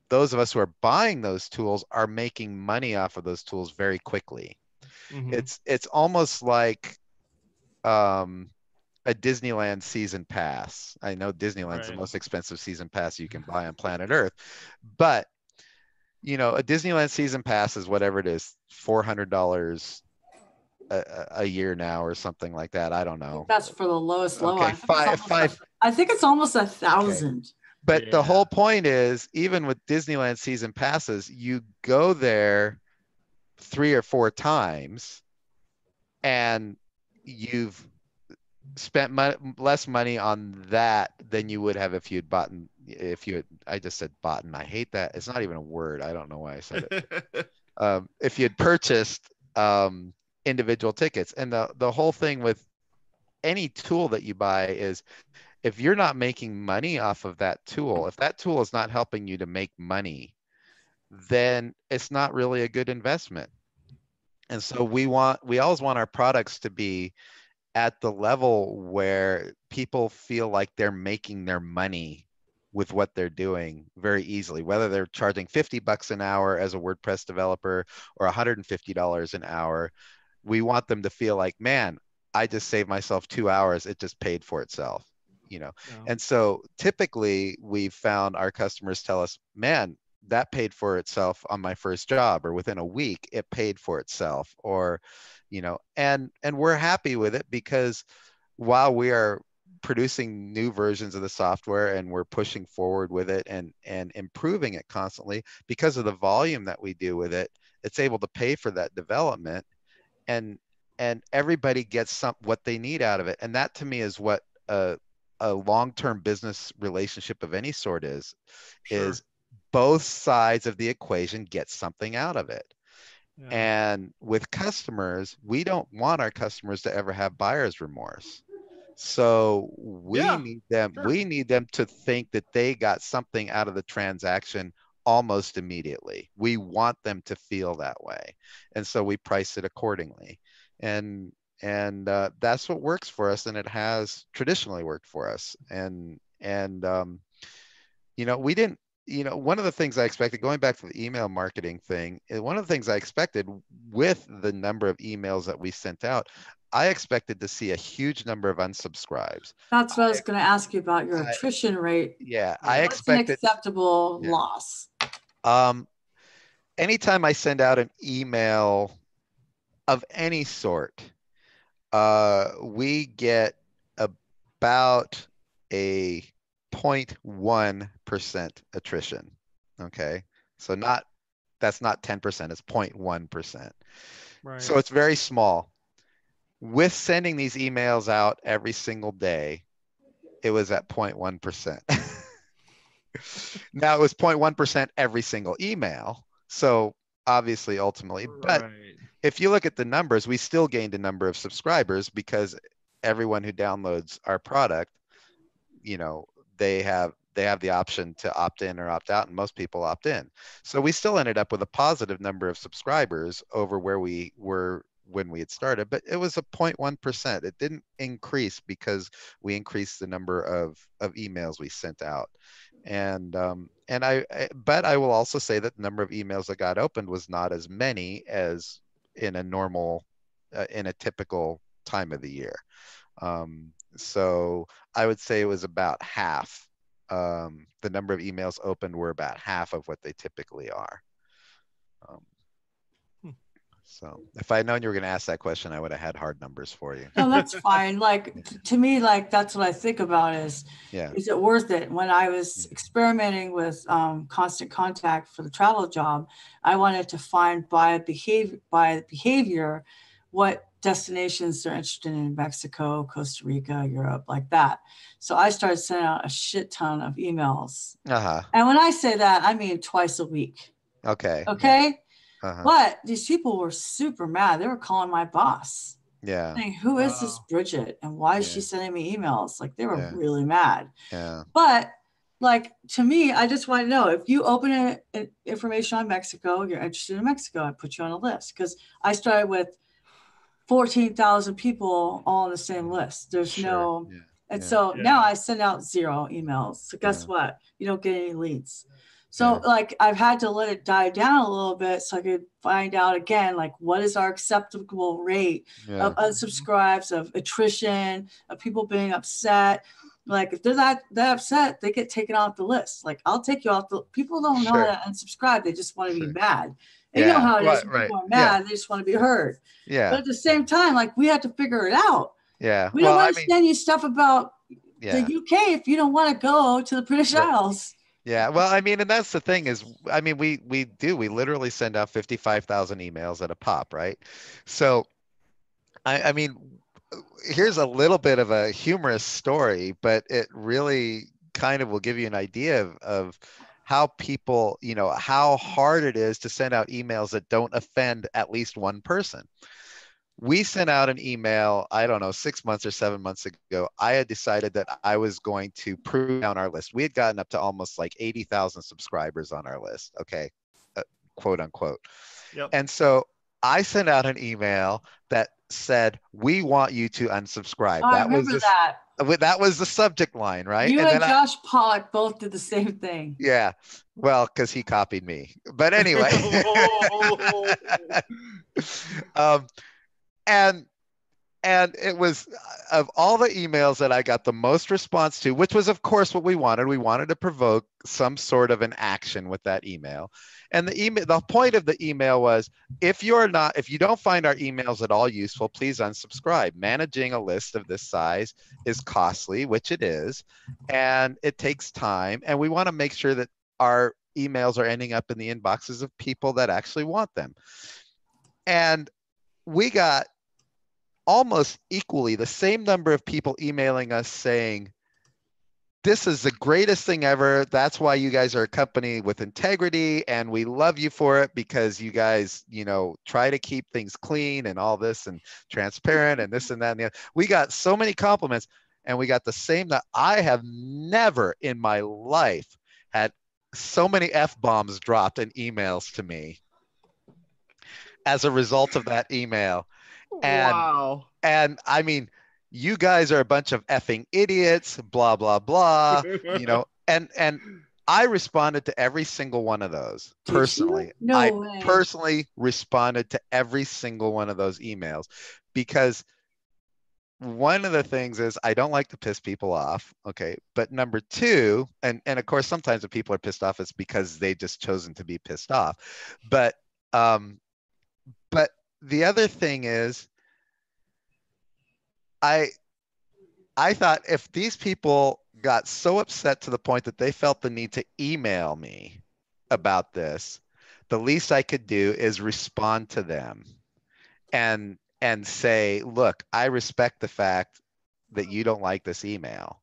Speaker 2: those of us who are buying those tools are making money off of those tools very quickly. Mm-hmm. It's almost like a Disneyland season pass. I know Disneyland's the most expensive season pass you can buy on planet Earth, but a Disneyland season pass is whatever it is, $400 a year now or something like that. I don't know.
Speaker 3: That's for the lowest low.
Speaker 2: Okay,
Speaker 3: I think it's almost 1,000. Okay.
Speaker 2: But the whole point is, even with Disneyland season passes, you go there 3 or 4 times and you've spent less money on that than you would have if you'd bought, I just said bought, and I hate that. It's not even a word. I don't know why I said it. If you had purchased individual tickets. And the whole thing with any tool that you buy is, if you're not making money off of that tool, if that tool is not helping you to make money, then it's not really a good investment. And so we always want our products to be at the level where people feel like they're making their money with what they're doing very easily, whether they're charging $50 an hour as a WordPress developer or $150 an hour. We want them to feel like, man, I just saved myself 2 hours. It just paid for itself, And so typically we've found our customers tell us, man, that paid for itself on my first job, or within a week it paid for itself, or and we're happy with it, because while we are producing new versions of the software and we're pushing forward with it and improving it constantly, because of the volume that we do with it, it's able to pay for that development, and everybody gets what they need out of it. And that to me is what a long-term business relationship of any sort is both sides of the equation get something out of it. Yeah. And with customers, we don't want our customers to ever have buyer's remorse. So we need them to think that they got something out of the transaction almost immediately. We want them to feel that way. And so we price it accordingly. And that's what works for us, and it has traditionally worked for us. And we didn't, one of the things I expected, going back to the email marketing thing, one of the things I expected with the number of emails that we sent out, I expected to see a huge number of unsubscribes.
Speaker 3: That's what I was going to ask you about, your attrition rate.
Speaker 2: Yeah, I expected
Speaker 3: an acceptable loss.
Speaker 2: Anytime I send out an email of any sort, we get about a 0.1% attrition. Okay, so that's not 10%, it's 0.1%. Right. So it's very small. With sending these emails out every single day, it was at 0.1%. Now it was 0.1% every single email. So obviously, ultimately, but if you look at the numbers, we still gained a number of subscribers, because everyone who downloads our product, they have they have the option to opt in or opt out, and most people opt in. So we still ended up with a positive number of subscribers over where we were when we had started, but it was a 0.1%. It didn't increase because we increased the number of emails we sent out. But I will also say that the number of emails that got opened was not as many as in a normal, in a typical time of the year. So I would say it was about half. The number of emails opened were about half of what they typically are. So if I had known you were going to ask that question, I would have had hard numbers for you.
Speaker 3: No, that's fine. Like to me, like that's what I think about is it worth it? When I was experimenting with Constant Contact for the travel job, I wanted to find by behavior what destinations they're interested in Mexico, Costa Rica, Europe, like that. So I started sending out a shit ton of emails. And when I say that, I mean twice a week.
Speaker 2: Okay.
Speaker 3: Okay. But these people were super mad. They were calling my boss. Saying, who is this Bridget? And why is she sending me emails? Like they were really mad. But like to me, I just want to know if you open information on Mexico, you're interested in Mexico, I put you on a list. Because I started with 14,000 people all on the same list. There's no, and so now I send out 0 emails. So guess what? You don't get any leads. So like I've had to let it die down a little bit so I could find out again, like what is our acceptable rate of unsubscribes, of attrition, of people being upset. Like if they're that upset, they get taken off the list. Like I'll take you off the, people don't know how to unsubscribe. They just want to be mad. And you know how it is when people are mad, they just want to be heard. But at the same time, like we had to figure it out. We don't want to send you stuff about the UK if you don't want to go to the British Isles.
Speaker 2: Well, I mean, and that's the thing is, I mean, we literally send out 55,000 emails at a pop, right? So, I mean, here's a little bit of a humorous story, but it really kind of will give you an idea of how people, you know, how hard it is to send out emails that don't offend at least one person. We sent out an email, I don't know, 6 months or 7 months ago. I had decided that I was going to prove down our list. We had gotten up to almost like 80,000 subscribers on our list. Okay. Quote unquote. And so I sent out an email that said, we want you to unsubscribe.
Speaker 3: I remember that.
Speaker 2: That was the subject line, right?
Speaker 3: You and Josh Pollock both did the same thing.
Speaker 2: Yeah. Well, because he copied me. But anyway. And it was, of all the emails that I got the most response to, which was of course what we wanted. We wanted to provoke some sort of an action with that email. And the point of the email was, if you don't find our emails at all useful, please unsubscribe. Managing a list of this size is costly, which it is, and it takes time. And we want to make sure that our emails are ending up in the inboxes of people that actually want them. And we got almost equally the same number of people emailing us saying, this is the greatest thing ever. That's why you guys are a company with integrity, and we love you for it because you guys, you know, try to keep things clean and all this and transparent and this and that and the other. We got so many compliments, and we got the same that I have never in my life had so many F-bombs dropped in emails to me as a result of that email. And, and I mean, you guys are a bunch of effing idiots, blah, blah, blah, you know, and I responded to every single one of those personally.
Speaker 3: No way.
Speaker 2: I personally responded to every single one of those emails because one of the things is I don't like to piss people off. Okay. But number two, and of course, sometimes when people are pissed off, it's because they just chosen to be pissed off. But the other thing is, I thought if these people got so upset to the point that they felt the need to email me about this, the least I could do is respond to them and say, look, I respect the fact that you don't like this email,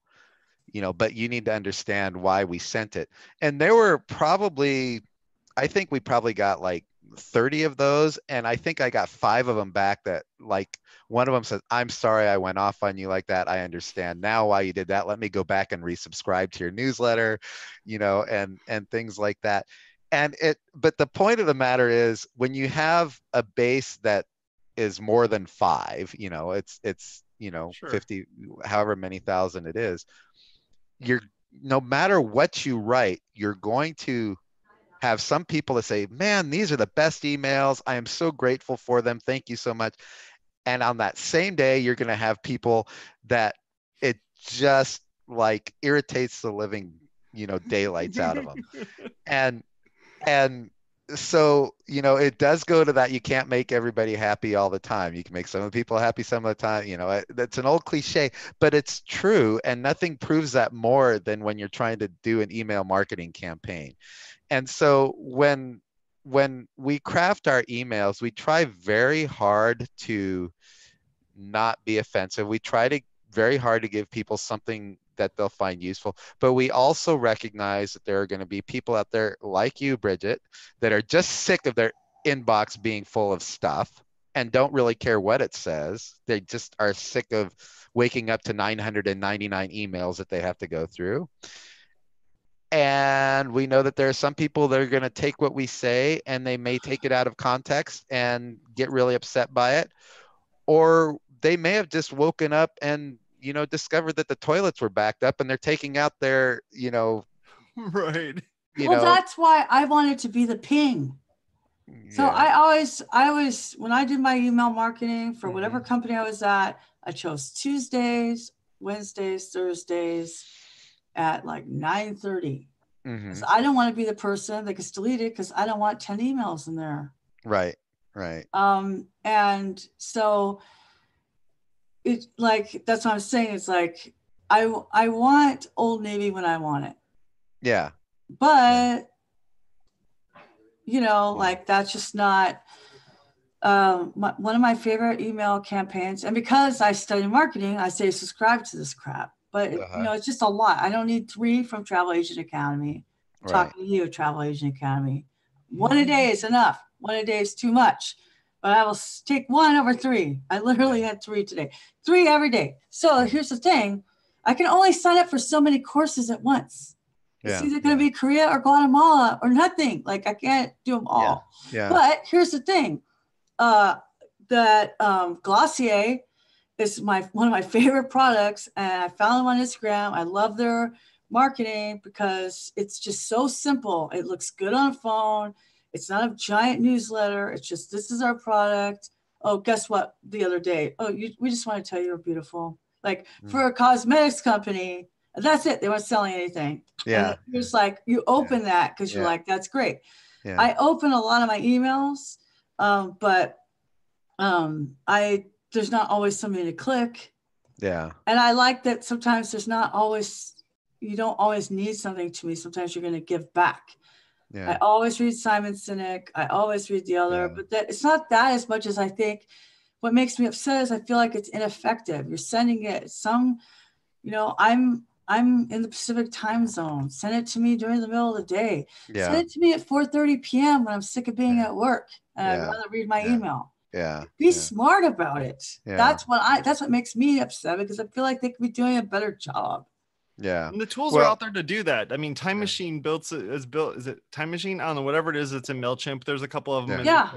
Speaker 2: you know, but you need to understand why we sent it. And there were probably, I think we probably got like 30 of those, and I think I got 5 of them back that, like, one of them says, I'm sorry I went off on you like that. I understand now why you did that. Let me go back and resubscribe to your newsletter, and things like that. But the point of the matter is, when you have a base that is more than 5, it's
Speaker 1: Sure.
Speaker 2: 50, however many thousand it is, you're, no matter what you write, you're going to have some people that say, man, these are the best emails. I am so grateful for them. Thank you so much. And on that same day, you're going to have people that it just like irritates the living, daylights out of them. And so, it does go to that. You can't make everybody happy all the time. You can make some of the people happy some of the time. That's an old cliche, but it's true. And nothing proves that more than when you're trying to do an email marketing campaign. And so when we craft our emails, we try very hard to not be offensive. We try very hard to give people something that they'll find useful, but we also recognize that there are going to be people out there like you, Bridget, that are just sick of their inbox being full of stuff and don't really care what it says. They just are sick of waking up to 999 emails that they have to go through. And we know that there are some people that are going to take what we say and they may take it out of context and get really upset by it. Or they may have just woken up and, discovered that the toilets were backed up and they're taking out their,
Speaker 1: right.
Speaker 3: That's why I wanted to be the ping. So
Speaker 2: yeah.
Speaker 3: I always, when I did my email marketing for whatever company I was at, I chose Tuesdays, Wednesdays, Thursdays at like 9:30. So I don't want to be the person that gets deleted because I don't want 10 emails in there.
Speaker 2: Right.
Speaker 3: And so it, like, that's what I'm saying. It's like, I want Old Navy when I want it.
Speaker 2: Yeah.
Speaker 3: But, like, that's just not one of my favorite email campaigns. And because I study marketing, I say subscribe to this crap. But, it's just a lot. I don't need 3 from Travel Agent Academy. Talking to you, Travel Agent Academy. 1 a day is enough. 1 a day is too much. But I will take 1 over 3. I literally had 3 today. 3 every day. So here's the thing. I can only sign up for so many courses at once. It's either going to be Korea or Guatemala or nothing. Like, I can't do them all.
Speaker 2: Yeah.
Speaker 3: But here's the thing. Glossier is one of my favorite products. And I found them on Instagram. I love their marketing because it's just so simple. It looks good on a phone. It's not a giant newsletter. It's just, this is our product. Oh, guess what? The other day, we just want to tell you you're beautiful. Like for a cosmetics company, that's it. They weren't selling anything.
Speaker 2: Yeah.
Speaker 3: And it's like, you open that because you're like, that's great.
Speaker 2: Yeah.
Speaker 3: I open a lot of my emails, but there's not always something to click.
Speaker 2: Yeah.
Speaker 3: And I like that sometimes you don't always need something to me. Sometimes you're going to give back.
Speaker 2: Yeah.
Speaker 3: I always read Simon Sinek. I always read the other, but it's not that as much as I think. What makes me upset is I feel like it's ineffective. You're sending it I'm in the Pacific time zone. Send it to me during the middle of the day.
Speaker 2: Yeah.
Speaker 3: Send it to me at 4:30 p.m. when I'm sick of being at work and I'd rather read my email.
Speaker 2: Yeah.
Speaker 3: Be smart about it.
Speaker 2: Yeah.
Speaker 3: That's what makes me upset because I feel like they could be doing a better job.
Speaker 2: Yeah.
Speaker 1: And the tools are out there to do that. I mean, Time Machine is it Time Machine? I don't know, whatever it is, it's in MailChimp. There's a couple of them.
Speaker 3: Yeah.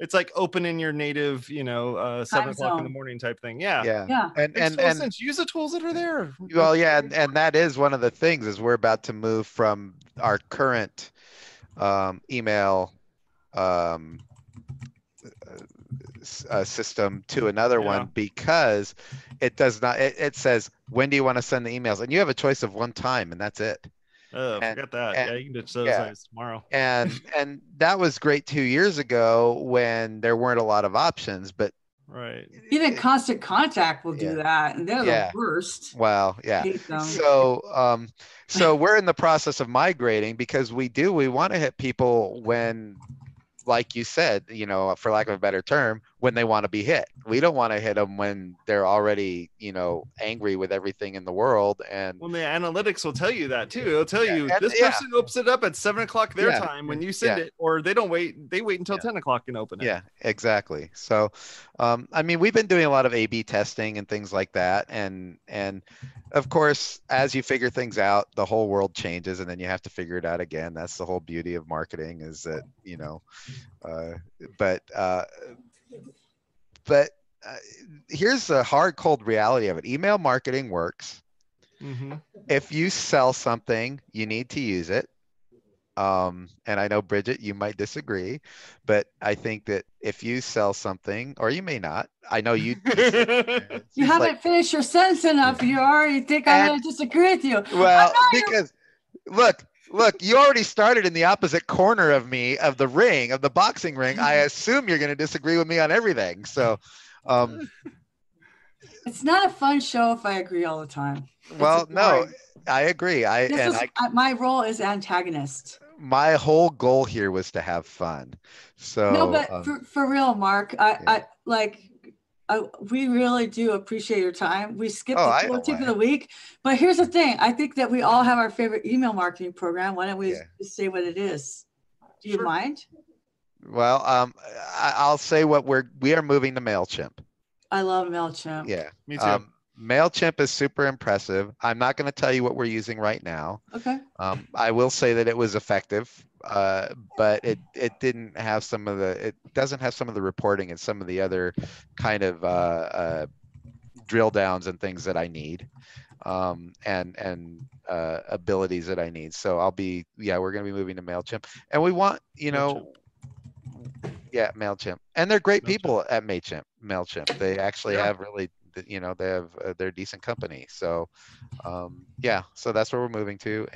Speaker 1: It's like open in your native, 7 o'clock in the morning type thing. Yeah.
Speaker 2: And
Speaker 1: since use the tools that are there.
Speaker 2: Well, yeah, and that is one of the things is we're about to move from our current email system to another one because it does not. It says, when do you want to send the emails? And you have a choice of one time, and that's it.
Speaker 1: Forget that. You can ditch those tomorrow.
Speaker 2: And that was great 2 years ago when there weren't a lot of options, but
Speaker 3: even Constant Contact will do that, and they're the worst.
Speaker 2: Well, yeah. So we're in the process of migrating because we want to hit people when, like you said, for lack of a better term, when they want to be hit. We don't want to hit them when they're already, angry with everything in the world. And
Speaker 1: well, the analytics will tell you that too. It'll tell you
Speaker 2: and,
Speaker 1: this person opens it up at 7 o'clock their time when you send it, or they don't wait. They wait until 10 o'clock and open it.
Speaker 2: Yeah, exactly. So, we've been doing a lot of A/B testing and things like that. And of course, as you figure things out, the whole world changes and then you have to figure it out again. That's the whole beauty of marketing, is that, but here's the hard, cold reality of it. Email marketing works.
Speaker 1: Mm-hmm.
Speaker 2: If you sell something, you need to use it. And I know, Bridget, you might disagree, but I think that if you sell something, or you may not, I know you.
Speaker 3: You haven't finished your sentence enough. You already think I'm going to disagree with you.
Speaker 2: Well, because look, you already started in the opposite corner of me, of the boxing ring. I assume you're going to disagree with me on everything. So,
Speaker 3: it's not a fun show if I agree all the time.
Speaker 2: Well, no, I agree.
Speaker 3: My role is antagonist.
Speaker 2: My whole goal here was to have fun. So
Speaker 3: no, but for real, Mark, we really do appreciate your time. We skipped the tool tip of the week, but here's the thing. I think that we all have our favorite email marketing program. Why don't we just say what it is? Do you mind?
Speaker 2: Well, I'll say we are moving to MailChimp.
Speaker 3: I love MailChimp.
Speaker 2: Yeah,
Speaker 1: me too.
Speaker 2: MailChimp is super impressive. I'm not going to tell you what we're using right now.
Speaker 3: Okay.
Speaker 2: I will say that it was effective, but it doesn't have some of the reporting and some of the other kind of drill downs and things that I need, and abilities that I need. So we're going to be moving to MailChimp, and we want, MailChimp, and they're great people at MailChimp. They actually have really, they're a decent company. So, so that's where we're moving to,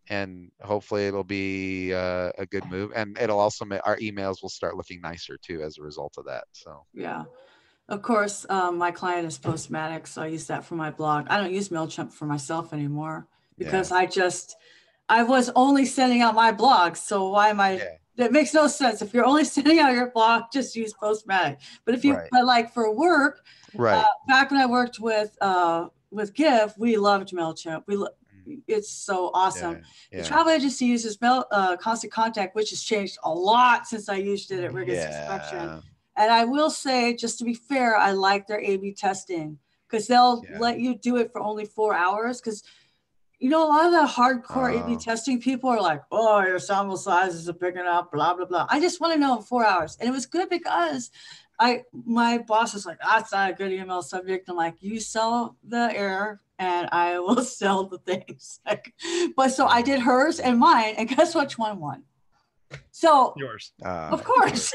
Speaker 2: and hopefully it'll be a good move, and it'll also make our emails will start looking nicer too as a result of that. So
Speaker 3: of course, my client is Postmatic, so I use that for my blog. I don't use MailChimp for myself anymore because I was only sending out my blog. So why am I? That makes no sense. If you're only sending out your blog, just use Postmatic. But but like for work, back when I worked with Give, we loved MailChimp. It's so awesome. The travel agency uses Constant Contact, which has changed a lot since I used it at Rigorous Inspection. And I will say, just to be fair, I like their A/B testing because they'll let you do it for only 4 hours. Because a lot of the hardcore A/B testing people are like, oh, your sample sizes are picking up, blah, blah, blah. I just want to know in 4 hours. And it was good because my boss was like, that's not a good email subject. I'm like, you sell the error and I will sell the things. So I did hers and mine. And guess which one won? So
Speaker 1: yours.
Speaker 3: Of course.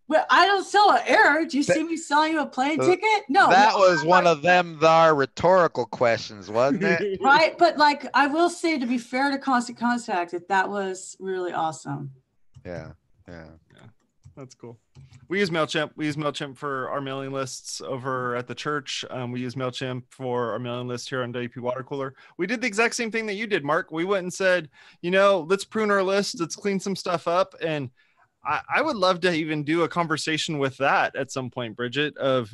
Speaker 3: But I don't sell an error. Do you see me selling you a plane ticket? No.
Speaker 2: That was one of them rhetorical questions, wasn't it?
Speaker 3: Right. But I will say, to be fair to Constant Contact, that was really awesome.
Speaker 2: Yeah.
Speaker 1: That's cool. We use MailChimp. We use MailChimp for our mailing lists over at the church. We use MailChimp for our mailing list here on WPwatercooler. We did the exact same thing that you did, Mark. We went and said, let's prune our list. Let's clean some stuff up. And I would love to even do a conversation with that at some point, Bridget, of,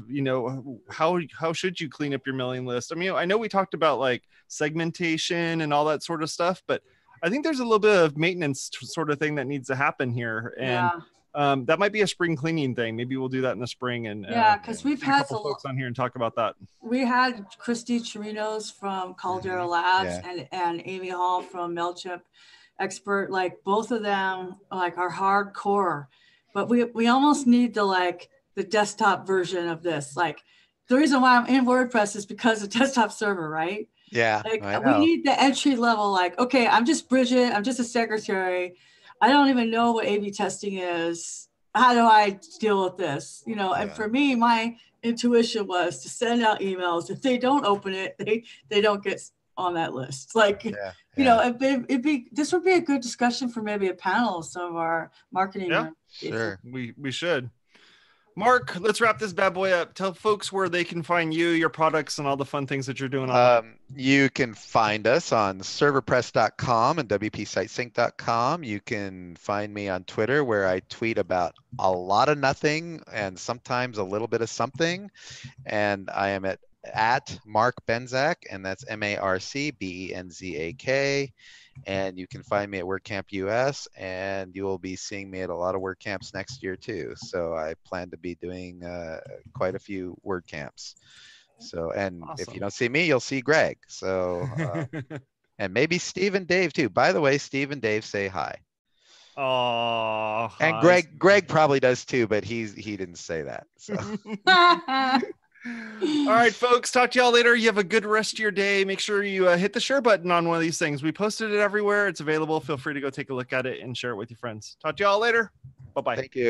Speaker 1: how should you clean up your mailing list? I mean, I know we talked about segmentation and all that sort of stuff, but I think there's a little bit of maintenance sort of thing that needs to happen here. And that might be a spring cleaning thing. Maybe we'll do that in the spring. And
Speaker 3: because we've had
Speaker 1: some folks on here and talk about that.
Speaker 3: We had Christy Chirinos from Caldera Labs and Amy Hall from MailChimp Expert. Both of them are hardcore, but we almost need the desktop version of this. The reason why I'm in WordPress is because of desktop server, right?
Speaker 2: Yeah.
Speaker 3: We need the entry level, okay, I'm just Bridget, I'm just a secretary. I don't even know what A/B testing is. How do I deal with this? And for me, my intuition was to send out emails. If they don't open it, they don't get on that list. This would be a good discussion for maybe a panel of some of our marketing.
Speaker 2: Sure.
Speaker 1: We should. Mark, let's wrap this bad boy up. Tell folks where they can find you, your products, and all the fun things that you're doing.
Speaker 2: You can find us on serverpress.com and wpsitesync.com. You can find me on Twitter, where I tweet about a lot of nothing and sometimes a little bit of something. And I am at Marc Benzak, and that's MarcBenzak. And you can find me at WordCamp US, and you will be seeing me at a lot of WordCamps next year too. So I plan to be doing quite a few WordCamps. So, and
Speaker 1: Awesome.
Speaker 2: If you don't see me, you'll see Greg. So, and maybe Steve and Dave too. By the way, Steve and Dave say hi.
Speaker 1: Oh,
Speaker 2: and Greg probably does too, but he didn't say that. So.
Speaker 1: All right, folks, talk to y'all later. You have a good rest of your day. Make sure you hit the share button on one of these things. We posted it everywhere. It's available. Feel free to go take a look at it and share it with your friends. Talk to y'all later. Bye-bye.
Speaker 2: Thank you.